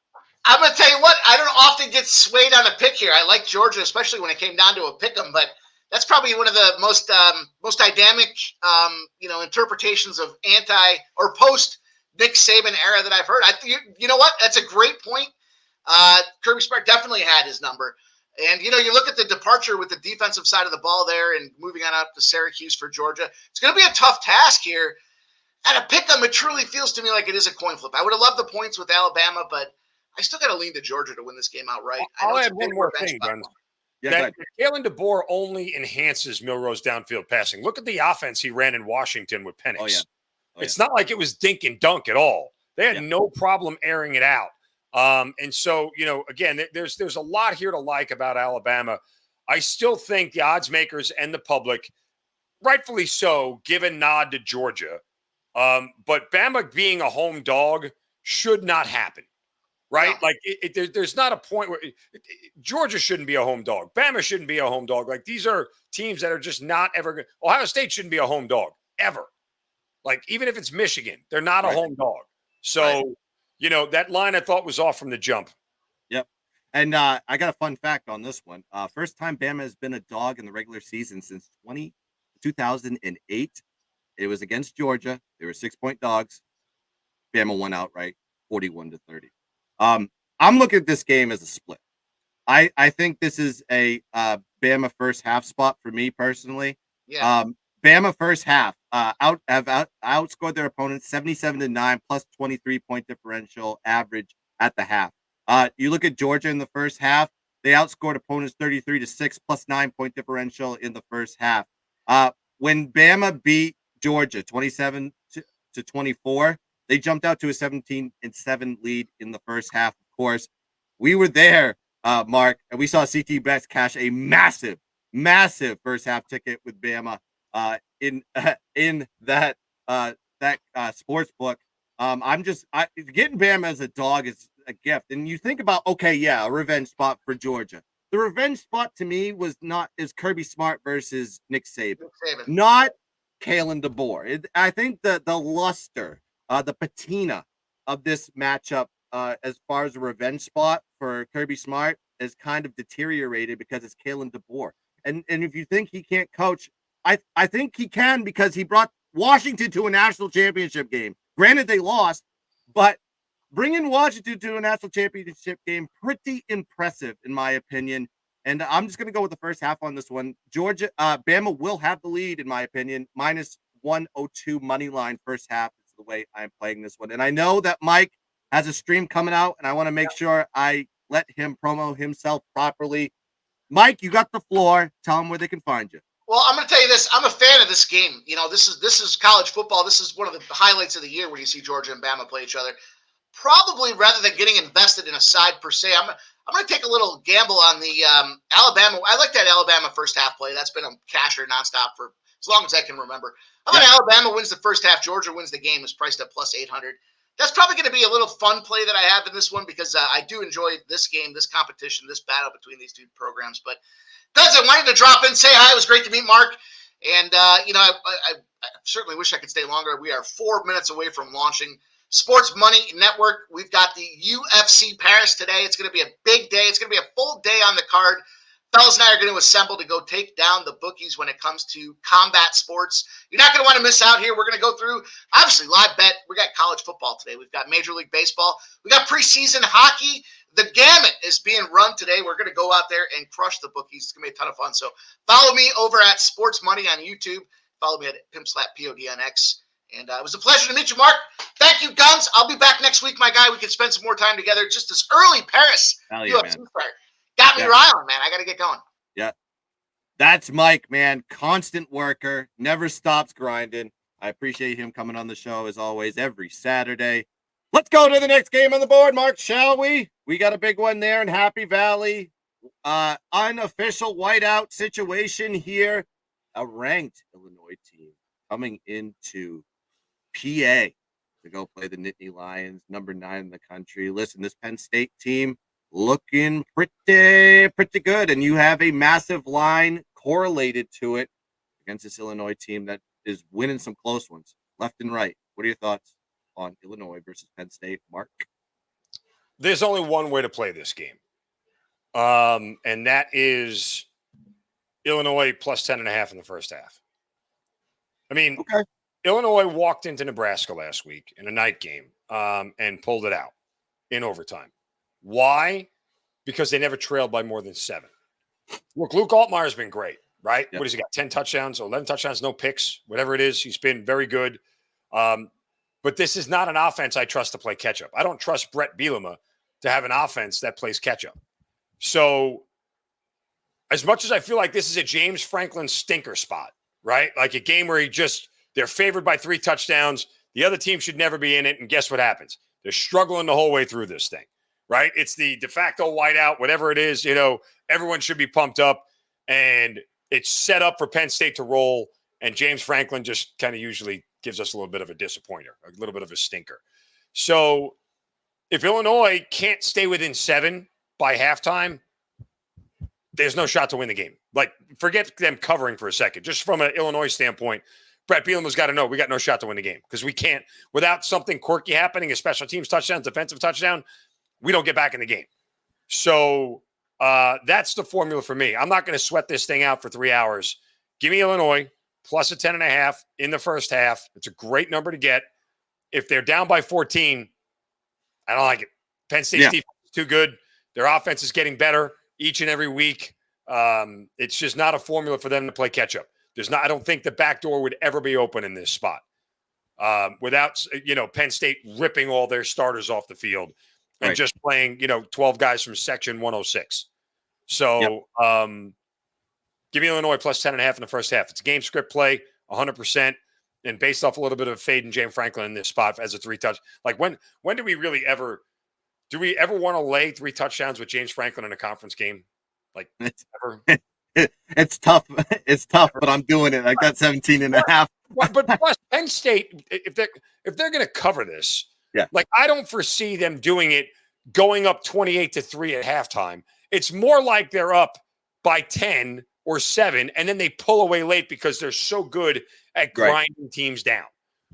I'm going to tell you what, I don't often get swayed on a pick here. I like Georgia, especially when it came down to a pick 'em, but that's probably one of the most dynamic, interpretations of anti or post Nick Saban era that I've heard. You know what? That's a great point. Kirby Smart definitely had his number. And, you look at the departure with the defensive side of the ball there and moving on up to Syracuse for Georgia. It's going to be a tough task here. At a pick 'em, it truly feels to me like it is a coin flip. I would have loved the points with Alabama, but I still got to lean to Georgia to win this game outright. I'll add one more thing, Guns. Yeah, Kalen DeBoer only enhances Milrose downfield passing. Look at the offense he ran in Washington with Penix. It's not like it was dink and dunk at all. They had no problem airing it out. And so, again, there's a lot here to like about Alabama. I still think the odds makers and the public, rightfully so, give a nod to Georgia. But Bama being a home dog should not happen. Right? No. Like, there's not a point where Georgia shouldn't be a home dog. Bama shouldn't be a home dog. Like, these are teams that are just not ever good. Ohio State shouldn't be a home dog, ever. Like, even if it's Michigan, they're not a home dog. So, that line I thought was off from the jump. Yep. And I got a fun fact on this one. First time Bama has been a dog in the regular season since 2008. It was against Georgia. They were 6-point dogs. Bama won outright, 41-30. I'm looking at this game as a split. I think this is a Bama first half spot for me personally. Yeah. Bama first half outscored their opponents 77-9 plus 23-point differential average at the half. You look at Georgia in the first half, they outscored opponents 33-6 plus 9-point differential in the first half. When Bama beat Georgia 27-24, they jumped out to a 17-7 lead in the first half. Of course, we were there, Mark, and we saw CT Best cash a massive first half ticket with Bama in that sports book. Getting Bama as a dog is a gift. And you think about, a revenge spot for Georgia. The revenge spot to me is Kirby Smart versus Nick Saban. Not Kalen DeBoer. I think the luster, the patina of this matchup, as far as a revenge spot for Kirby Smart, is kind of deteriorated because it's Kalen DeBoer. And if you think he can't coach, I think he can, because he brought Washington to a national championship game. Granted, they lost, but bringing Washington to a national championship game, pretty impressive in my opinion. And I'm just going to go with the first half on this one. Bama will have the lead in my opinion, minus 102 money line first half is the way I'm playing this one. And I know that Mike has a stream coming out, and I want to make sure I let him promo himself properly. Mike, you got the floor. Tell them where they can find you. Well, I'm going to tell you this. I'm a fan of this game. This is college football. This is one of the highlights of the year where you see Georgia and Bama play each other. probably rather than getting invested in a side per se, I'm going to take a little gamble on the Alabama. I like that Alabama first half play. That's been a casher nonstop for as long as I can remember. How about Alabama wins the first half, Georgia wins the game, is priced at plus 800. That's probably going to be a little fun play that I have in this one because I do enjoy this game, this competition, this battle between these two programs. But guys, I wanted to drop in, say hi. It was great to meet Mark. And, I certainly wish I could stay longer. We are 4 minutes away from launching Sports Money Network. We've got the UFC Paris today. It's going to be a big day. It's going to be a full day on the card. Fellas and I are going to assemble to go take down the bookies when it comes to combat sports. You're not going to want to miss out here. We're going to go through, obviously, live bet. We got college football today. We've got Major League Baseball. We got preseason hockey. The gamut is being run today. We're going to go out there and crush the bookies. It's going to be a ton of fun. So follow me over at Sports Money on YouTube. Follow me at PimpSlapPod on X. And it was a pleasure to meet you, Mark. Thank you, Guns. I'll be back next week, my guy. We can spend some more time together just as early Paris. Hell yeah, man. Got me riling, man. I got to get going. Yeah. That's Mike, man. Constant worker. Never stops grinding. I appreciate him coming on the show, as always, every Saturday. Let's go to the next game on the board, Mark, shall we? We got a big one there in Happy Valley. Unofficial whiteout situation here. A ranked Illinois team coming into PA to go play the Nittany Lions, number 9 in the country. Listen, this Penn State team looking pretty good, and you have a massive line correlated to it against this Illinois team that is winning some close ones, left and right. What are your thoughts on Illinois versus Penn State, Mark? There's only one way to play this game, and that is Illinois plus 10.5 in the first half. I mean, Illinois walked into Nebraska last week in a night game and pulled it out in overtime. Why? Because they never trailed by more than 7. Look, Luke Altmaier's been great, right? Yep. What has he got? 10 touchdowns, 11 touchdowns, no picks, whatever it is. He's been very good. But this is not an offense I trust to play catch-up. I don't trust Brett Bielema to have an offense that plays catch-up. So as much as I feel like this is a James Franklin stinker spot, right? Like a game where they're favored by 3 touchdowns. The other team should never be in it. And guess what happens? They're struggling the whole way through this thing. Right? It's the de facto whiteout, whatever it is, everyone should be pumped up, and it's set up for Penn State to roll, and James Franklin just kind of usually gives us a little bit of a disappointer, a little bit of a stinker. So if Illinois can't stay within 7 by halftime, there's no shot to win the game. Like, forget them covering for a second. Just from an Illinois standpoint, Brett Bielema's got to know we got no shot to win the game because we can't, without something quirky happening, a special teams touchdown, defensive touchdown, we don't get back in the game. So that's the formula for me. I'm not going to sweat this thing out for 3 hours. Give me Illinois plus a 10.5 in the first half. It's a great number to get. If they're down by 14, I don't like it. Penn State's defense is too good. Their offense is getting better each and every week. It's just not a formula for them to play catch up. I don't think the back door would ever be open in this spot without, Penn State ripping all their starters off the field. And just playing, 12 guys from section 106. So give me Illinois plus 10.5 in the first half. It's a game script play, 100%. And based off a little bit of fade in James Franklin in this spot as a 3-touch. Like when do we ever want to lay 3 touchdowns with James Franklin in a conference game? Like ever? It's tough. It's tough, but I'm doing it. I got 17.5. But plus Penn State, if they're going to cover this, like I don't foresee them doing it going up 28-3 at halftime. It's more like they're up by 10 or 7, and then they pull away late because they're so good at grinding teams down,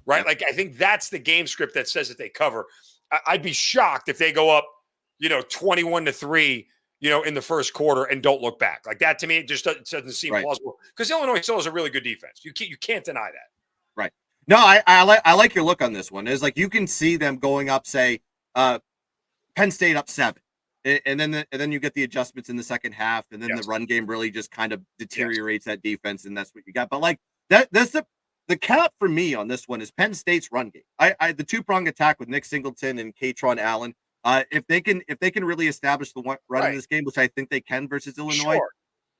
right? Yeah. Like I think that's the game script that says that they cover. I'd be shocked if they go up, 21-3, in the first quarter and don't look back. Like that to me, it just doesn't seem plausible because Illinois still has a really good defense. You can't deny that. Right. No, I like your look on this one. It's like you can see them going up, say, Penn State up 7, and then you get the adjustments in the second half, and then the run game really just kind of deteriorates that defense, and that's what you got. But like that's the cap for me on this one is Penn State's run game. I the 2-prong attack with Nick Singleton and Katron Allen. If they can really establish the run in this game, which I think they can versus Illinois. Sure.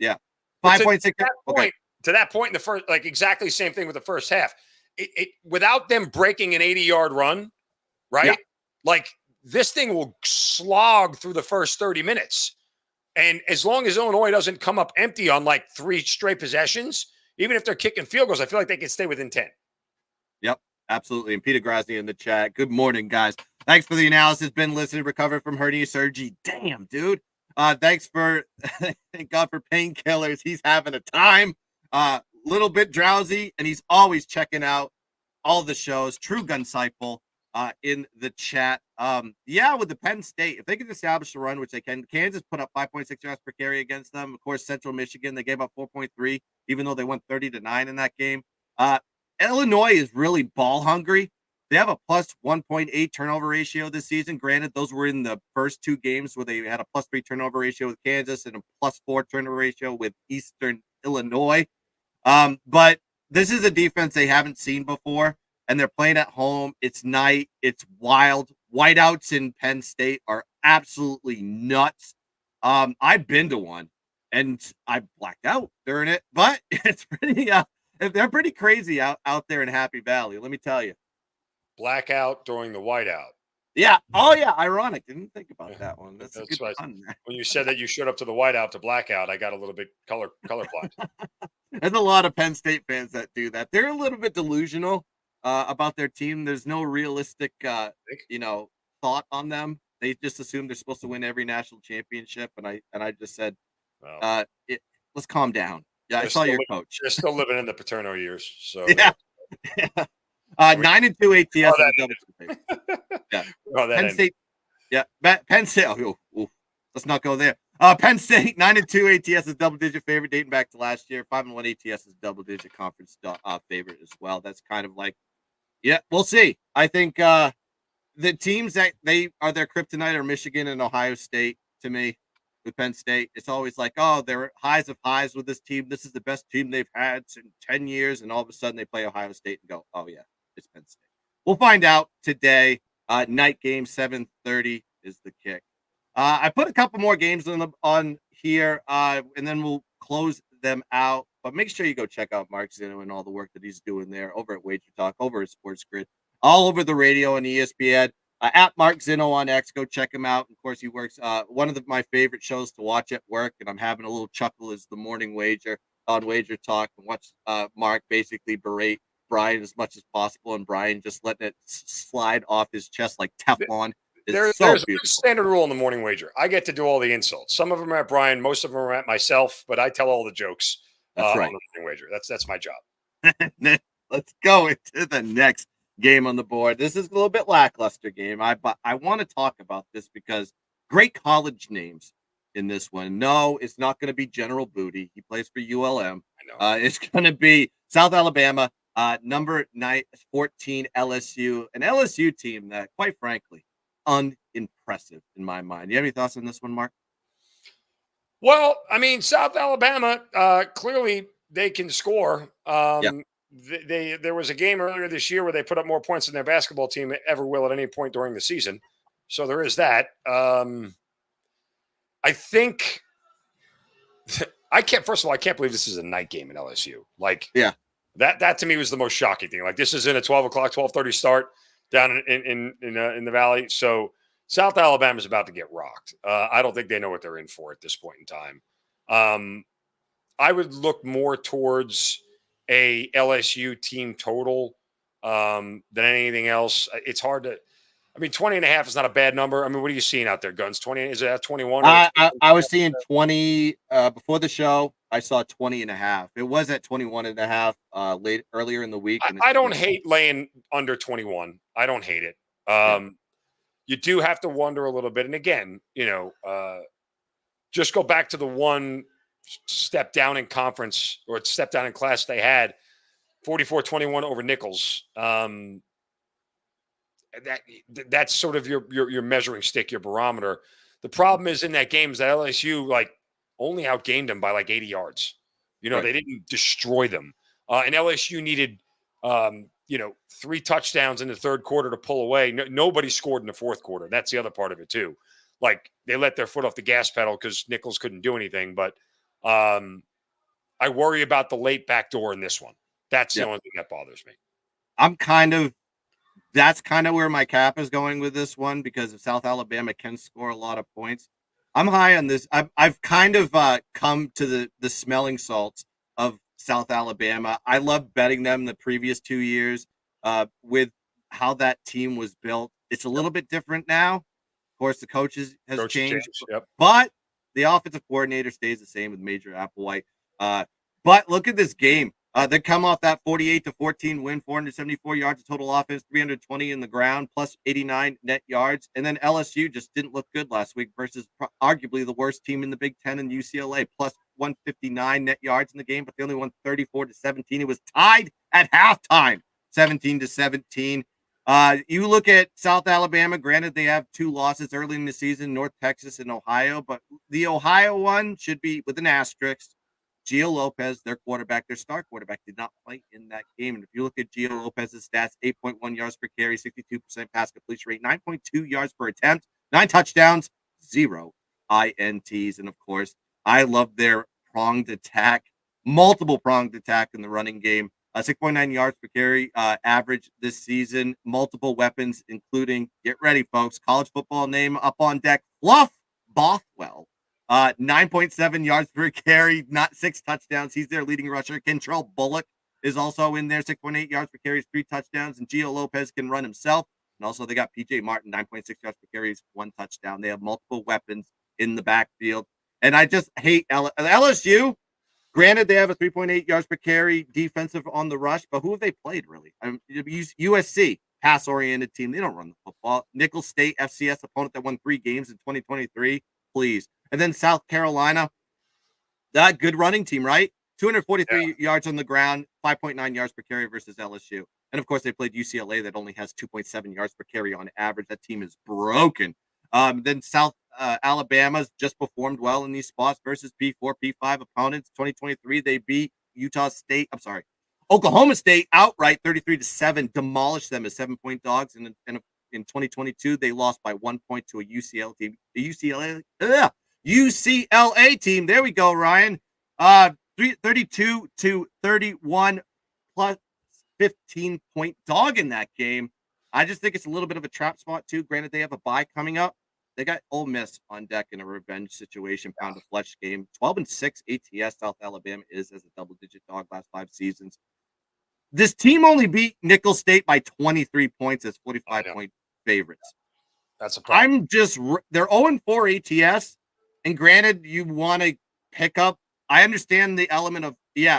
Yeah. 5.6. Okay. To that point in the first, like exactly the same thing with the first half. It without them breaking an 80-yard run, right? Yeah. Like this thing will slog through the first 30 minutes. And as long as Illinois doesn't come up empty on like 3 straight possessions, even if they're kicking field goals, I feel like they can stay within 10. Yep, absolutely. And Peter Grasny in the chat. Good morning, guys. Thanks for the analysis. Been listening, recovered from hernia surgery. Damn, dude. Thanks for thank God for painkillers. He's having a time. Little bit drowsy, and he's always checking out all the shows. True Guncycle in the chat. Yeah, with the Penn State, if they can establish a run, which they can, Kansas put up 5.6 yards per carry against them. Of course, Central Michigan, they gave up 4.3, even though they went 30-9 in that game. Illinois is really ball hungry. They have a plus 1.8 turnover ratio this season. Granted, those were in the first 2 games where they had a plus 3 turnover ratio with Kansas and a plus 4 turnover ratio with Eastern Illinois. But this is a defense they haven't seen before, and they're playing at home. It's night. It's wild. Whiteouts in Penn State are absolutely nuts. I've been to one, and I blacked out during it, but it's pretty. They're pretty crazy out there in Happy Valley. Let me tell you. Blackout during the whiteout. Yeah. Oh, yeah. Ironic. Didn't think about that one. That's a good one. When you said that you showed up to the whiteout to blackout, I got a little bit colorblind. There's a lot of Penn State fans that do that. They're a little bit delusional about their team. There's no realistic, thought on them. They just assume they're supposed to win every national championship. And I just said, let's calm down. Yeah, I saw your coach. They're still living in the Paterno years. So yeah. 9-2 ATS is a double digit. Yeah. Penn State. Yeah. Penn State. Let's not go there. Penn State 9-2 ATS is double digit favorite dating back to last year. 5-1 ATS is double digit conference favorite as well. That's kind of like, yeah, we'll see. I think the teams that they are their kryptonite are Michigan and Ohio State to me. With Penn State, it's always like, oh, they're highs of highs with this team. This is the best team they've had in 10 years. And all of a sudden they play Ohio State and go, oh, yeah, it's Penn State. We'll find out today. Night game, 7:30 is the kick. I put a couple more games on here, and then we'll close them out. But make sure you go check out Mark Zeno and all the work that he's doing there over at Wager Talk, over at Sports Grid, all over the radio and ESPN. At Mark Zeno on X, go check him out. Of course, he works one of my favorite shows to watch at work, and I'm having a little chuckle is the Morning Wager on Wager Talk, and watch Mark basically berate Brian as much as possible, and Brian just letting it slide off his chest like Teflon. There's a standard rule in the Morning Wager. I get to do all the insults. Some of them are at Brian, most of them are at myself, but I tell all the jokes That's right. on the Morning Wager. That's my job. Let's go into the next game on the board. This is a little bit lackluster game. I want to talk about this because great college names in this one. No, it's not going to be General Booty. He plays for ULM. I know. It's going to be South Alabama, number 14 LSU, an LSU team that, quite frankly, unimpressive in my mind. You have any thoughts on this one, Mark? Well, I mean, South Alabama, clearly they can score. There was a game earlier this year where they put up more points than their basketball team ever will at any point during the season. So there is that. I think first of all, I can't believe this is a night game in LSU. Like, yeah, that to me was the most shocking thing. Like, this is in a 12:30 start down in the Valley. So South Alabama is about to get rocked. I don't think they know what they're in for at this point in time. I would look more towards a LSU team total than anything else. It's hard to, 20.5 is not a bad number. I mean, what are you seeing out there, Guns? 20, is it at 21? I was seeing 20 before the show. I saw 20.5. It was at 21.5 earlier in the week. And I don't hate laying under 21. I don't hate it. You do have to wonder a little bit. And again, just go back to the one step down in conference or step down in class they had, 44-21 over Nichols. That's sort of your measuring stick, your barometer. The problem is in that game is that LSU only outgained them by 80 yards. Right. They didn't destroy them. And LSU needed 3 touchdowns in the third quarter to pull away. Nobody scored in the fourth quarter. That's the other part of it too. They let their foot off the gas pedal because Nichols couldn't do anything. But I worry about the late backdoor in this one. That's the only thing that bothers me. I'm kind of that's kind of where my cap is going with this one because if South Alabama can score a lot of points, I'm high on this. I've kind of come to the smelling salts of South Alabama. I love betting them the previous 2 years with how that team was built. It's a little bit different now. Of course, the coaches has Coach changed, James, yep. but the offensive coordinator stays the same with Major Applewhite. But look at this game. They come off that 48-14 win, 474 yards of total offense, 320 in the ground, plus 89 net yards. And then LSU just didn't look good last week versus arguably the worst team in the Big Ten in UCLA, plus 159 net yards in the game, but they only won 34-17. It was tied at halftime, 17-17. You look at South Alabama, granted they have 2 losses early in the season, North Texas and Ohio, but the Ohio one should be with an asterisk. Gio Lopez, their quarterback, their star quarterback, did not play in that game. And if you look at Gio Lopez's stats, 8.1 yards per carry, 62% pass completion rate, 9.2 yards per attempt, 9 touchdowns, 0 INTs. And of course, I love their pronged attack, multiple pronged attack in the running game. 6.9 yards per carry average this season, multiple weapons, including, get ready, folks, college football name up on deck, Fluff Bothwell. 9.7 yards per carry, not 6 touchdowns. He's their leading rusher. Kentrell Bullock is also in there, 6.8 yards per carry, 3 touchdowns. And Gio Lopez can run himself. And also they got PJ Martin, 9.6 yards per carry, 1 touchdown. They have multiple weapons in the backfield. And I just hate LSU. Granted, they have a 3.8 yards per carry defensive on the rush, but who have they played really? USC, pass-oriented team. They don't run the football. Nicholls State, FCS opponent that won 3 games in 2023. Please. And then South Carolina, that good running team, right? 243 yards on the ground, 5.9 yards per carry versus LSU. And of course, they played UCLA that only has 2.7 yards per carry on average. That team is broken. Then South Alabama's just performed well in these spots versus P4, P5 opponents. 2023, they beat Oklahoma State outright 33-7, demolished them as 7-point dogs. And in 2022, they lost by 1 point to a UCLA team. The UCLA team. There we go, Ryan. 32-31 plus 15-point dog in that game. I just think it's a little bit of a trap spot too. Granted, they have a bye coming up. They got Ole Miss on deck in a revenge situation, pound of flesh game. 12-6 ATS. South Alabama is as a double-digit dog last 5 seasons. This team only beat Nicholls State by 23 points as 45-point favorites. That's a problem. They're 0-4 ATS. And granted, you want to pick up. I understand the element of,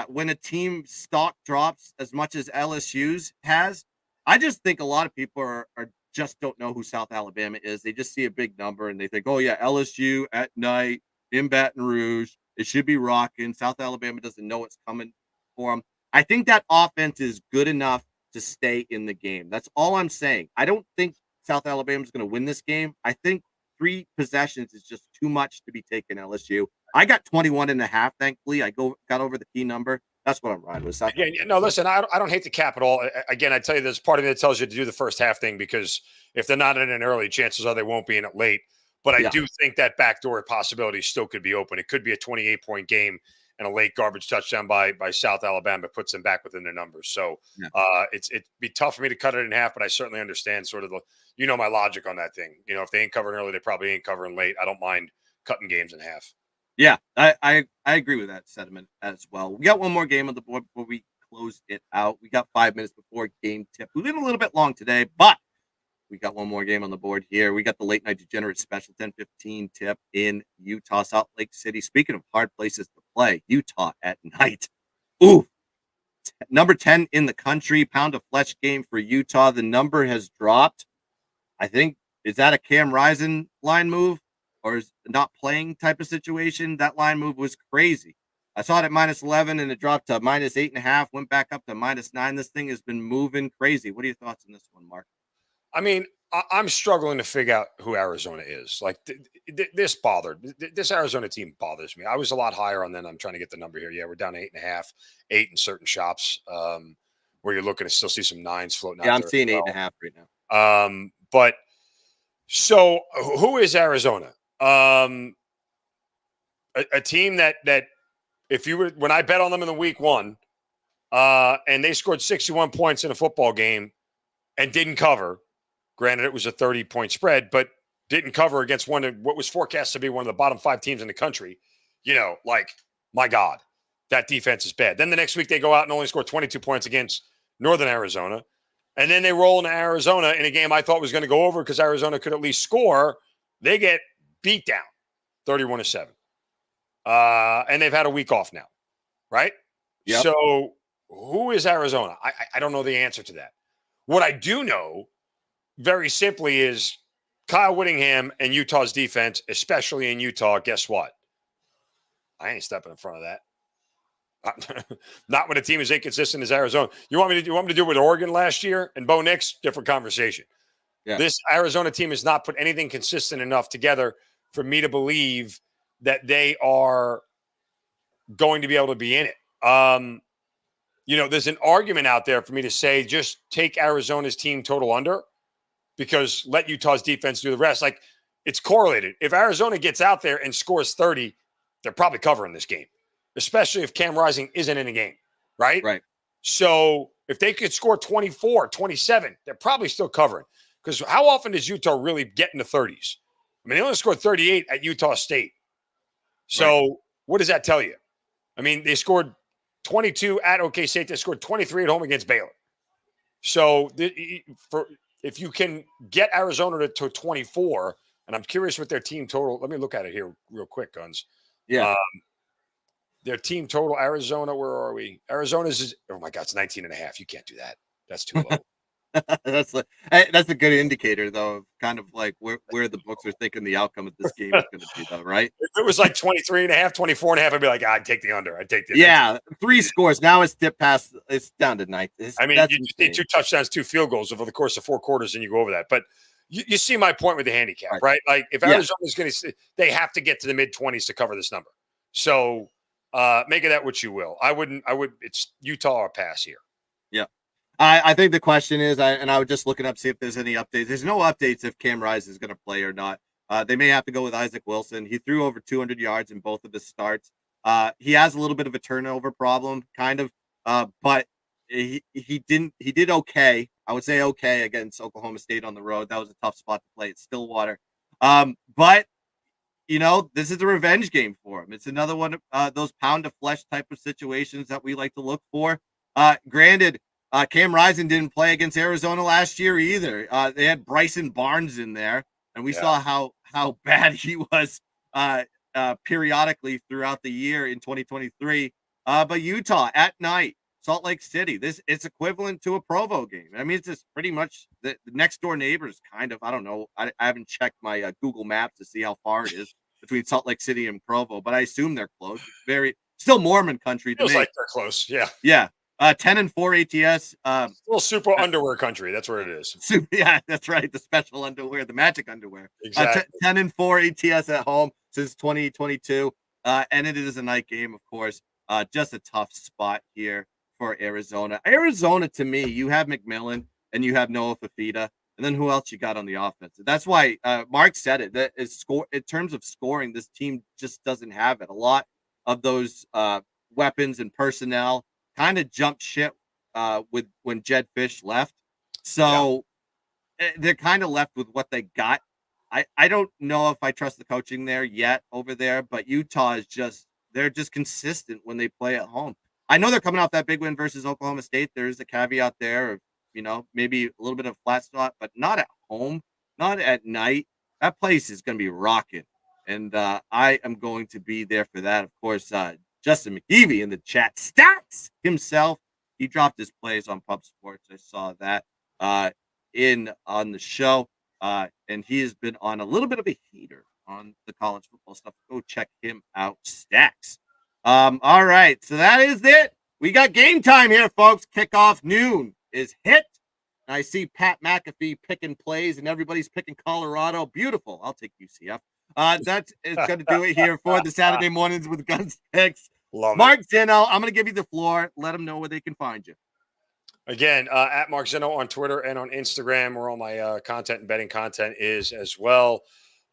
when a team stock drops as much as LSU's has. I just think a lot of people are just don't know who South Alabama is. They just see a big number and they think, oh, yeah, LSU at night in Baton Rouge. It should be rocking. South Alabama doesn't know what's coming for them. I think that offense is good enough to stay in the game. That's all I'm saying. I don't think South Alabama is going to win this game. I think 3 possessions is just too much to be taken LSU. I got 21.5, thankfully. I got over the key number. That's what I'm riding with. Again, no, listen, I don't hate the cap at all. Again, I tell you, there's part of me that tells you to do the first half thing because if they're not in it early, chances are they won't be in it late. But I do think that backdoor possibility still could be open. It could be a 28-point game and a late garbage touchdown by South Alabama puts them back within their numbers. So it'd be tough for me to cut it in half, but I certainly understand sort of my logic on that thing. If they ain't covering early, they probably ain't covering late. I don't mind cutting games in half. Yeah, I agree with that sentiment as well. We got one more game on the board before we close it out. We got 5 minutes before game tip. We've been a little bit long today, but we got one more game on the board here. We got the late night degenerate special 10:15 tip in Utah, Salt Lake City. Speaking of hard places to play, Utah at night. Ooh, number 10 in the country, pound of flesh game for Utah. The number has dropped. I think, is that a Cam Rising line move? Or is not playing type of situation? That line move was crazy. I saw it at -11 and it dropped to -8.5, went back up to -9. This thing has been moving crazy. What are your thoughts on this one, Mark? I mean, I'm struggling to figure out who Arizona is. Like this Arizona team bothers me. I was a lot higher on them. I'm trying to get the number here. Yeah, we're down to 8.5, 8 in certain shops where you're looking to still see some 9s floating out there. Yeah, I'm seeing 8.5 right now. But so who is Arizona? A team that if you were, when I bet on them in the week 1, and they scored 61 points in a football game, and didn't cover. Granted, it was a 30-point spread, but didn't cover against one of what was forecast to be one of the bottom 5 teams in the country. My God, that defense is bad. Then the next week they go out and only score 22 points against Northern Arizona. And then they roll into Arizona in a game I thought was going to go over because Arizona could at least score. They get beat down 31-7. And they've had a week off now, right? Yep. So who is Arizona? I don't know the answer to that. What I do know very simply is Kyle Whittingham and Utah's defense, especially in Utah, guess what? I ain't stepping in front of that. Not when a team as inconsistent as Arizona. You want me to do it with Oregon last year and Bo Nix? Different conversation. Yeah. This Arizona team has not put anything consistent enough together for me to believe that they are going to be able to be in it. There's an argument out there for me to say just take Arizona's team total under because let Utah's defense do the rest. Like, it's correlated. If Arizona gets out there and scores 30, they're probably covering this game, especially if Cam Rising isn't in the game, right? Right. So if they could score 24, 27, they're probably still covering. Because how often does Utah really get in the 30s? I mean, they only scored 38 at Utah State. So What does that tell you? I mean, they scored 22 at OK State. They scored 23 at home against Baylor. So if you can get Arizona to 24, and I'm curious what their team total, let me look at it here real quick, Guns. Yeah. Their team total, Arizona, where are we? Arizona's oh my God, it's 19.5. You can't do that. That's too low. That's a good indicator, though, of kind of like where the books are thinking the outcome of this game is going to be, though, right? If it was like 23.5, 24.5, I'd be like, I'd take the under. I'd take the under. Yeah, 3 scores. Now it's dipped past. It's down to 9. You just need 2 touchdowns, 2 field goals over the course of 4 quarters, and you go over that. But you see my point with the handicap, right? Like, if Arizona's going to, they have to get to the mid-20s to cover this number. So make of that what you will. It's Utah or pass here. Yeah. I think the question is, I was just looking up, see if there's any updates. There's no updates if Cam Rising is going to play or not. They may have to go with Isaac Wilson. He threw over 200 yards in both of his starts. He has a little bit of a turnover problem, kind of, but he did okay. I would say okay against Oklahoma State on the road. That was a tough spot to play at Stillwater. But this is a revenge game for him. It's another one of those pound of flesh type of situations that we like to look for. Granted, Cam Rising didn't play against Arizona last year either. They had Bryson Barnes in there, and we saw how bad he was periodically throughout the year in 2023. But Utah at night, Salt Lake City, it's equivalent to a Provo game. I mean, it's just pretty much the next door neighbors, kind of. I don't know. I haven't checked my Google Maps to see how far it is between Salt Lake City and Provo, but I assume they're close. It's still Mormon country to me. Feels like they're close. Yeah. Yeah. 10-4 ATS. Little super underwear country. That's where it is. Yeah, that's right. The special underwear, the magic underwear. Exactly. 10-4 ATS at home since 2022. And it is a night game, of course. Just a tough spot here for Arizona. Arizona, to me, you have McMillan and you have Noah Fafita. And then who else you got on the offense? That's why Mark said it. That is in terms of scoring, this team just doesn't have it. A lot of those weapons and personnel kind of jumped ship with when Jed Fish left. So they're kind of left with what they got. I don't know if I trust the coaching there yet over there, but Utah is they're just consistent when they play at home. I know they're coming off that big win versus Oklahoma State. There's a caveat there of, maybe a little bit of flat spot, but not at home, not at night. That place is going to be rocking. And I am going to be there for that. Of course, Justin McEvee in the chat stats himself. He dropped his plays on Pub Sports. I saw that on the show. And he has been on a little bit of a heater on the college football stuff. Go check him out. Stacks. All right. So that is it. We got game time here, folks. Kickoff noon is hit. I see Pat McAfee picking plays and everybody's picking Colorado. Beautiful. I'll take UCF. That is going to do it here for the Saturday mornings with Guns Picks. Mark Zeno, I'm going to give you the floor. Let them know where they can find you. Again, at Mark Zeno on Twitter and on Instagram, where all my content and betting content is as well.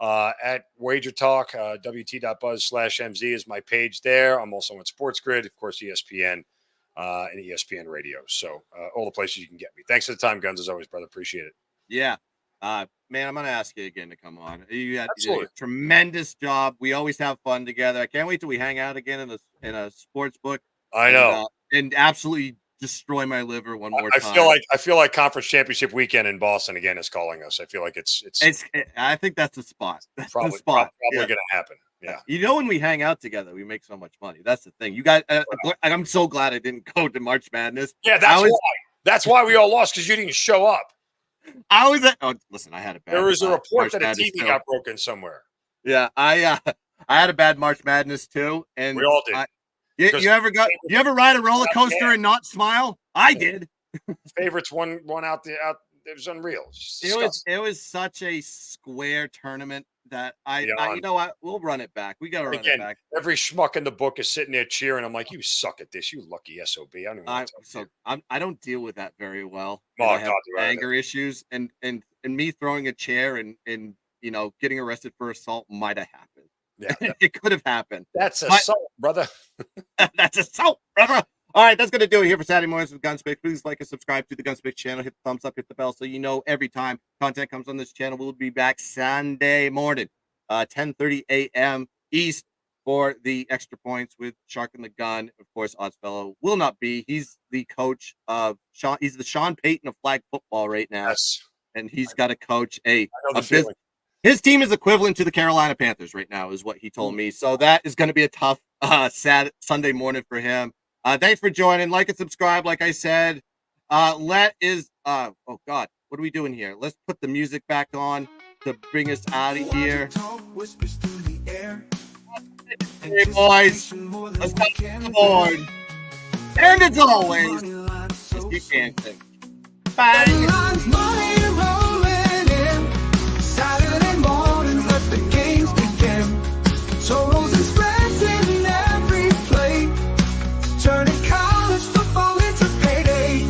At Wager Talk, wt.buzz/MZ is my page there. I'm also on Sports Grid, of course, ESPN. and ESPN Radio. So all the places you can get me. Thanks for the time, Guns, as always, brother. Appreciate it. Yeah. Man, I'm going to ask you again to come on. You did Absolutely. a tremendous job. We always have fun together. I can't wait till we hang out again in a sports book. I know. And absolutely destroy my liver one more time. I feel like conference championship weekend in Boston again is calling us. I feel like it's I think that's the spot. That's probably, the spot. probably going to happen. Yeah. You know, when we hang out together, we make so much money. That's the thing. You guys, I'm so glad I didn't go to March Madness. Yeah, that's why we all lost, because you didn't show up. Listen, I had a bad. There was a report March that a Madness TV got broken somewhere. Yeah, I had a bad March Madness too, and We all did. You ever ride a roller coaster and not smile? I did. Favorites won out. It was unreal. It was such a square tournament that you know what, we'll run it back. We got to run it back. Every schmuck in the book is sitting there cheering. I'm like, you suck at this, you lucky SOB. I don't even want to talk to you. I don't deal with that very well. Oh, I have God, anger issues, and me throwing a chair and you know, getting arrested for assault might have happened. Yeah, it could have happened. That's assault, brother. That's assault, brother. All right, that's going to do it here for Saturday mornings with GunzPicks. Please like and subscribe to the GunzPicks channel. Hit the thumbs up, hit the bell, so you know every time content comes on this channel. We'll be back Sunday morning, 10:30 a.m. East for the extra points with Shark and the Gun. Of course, Oddfellow will not be. He's the coach of Sean. He's the Sean Payton of flag football right now, Yes. and he's got to coach a feeling. His team is equivalent to the Carolina Panthers right now, is what he told me. So that is going to be a tough Sunday morning for him. Thanks for joining. Like and subscribe. Like I said, oh God, what are we doing here? Let's put the music back on to bring us out of here. Hey boys, let's get the board. And as always, just keep dancing. Bye.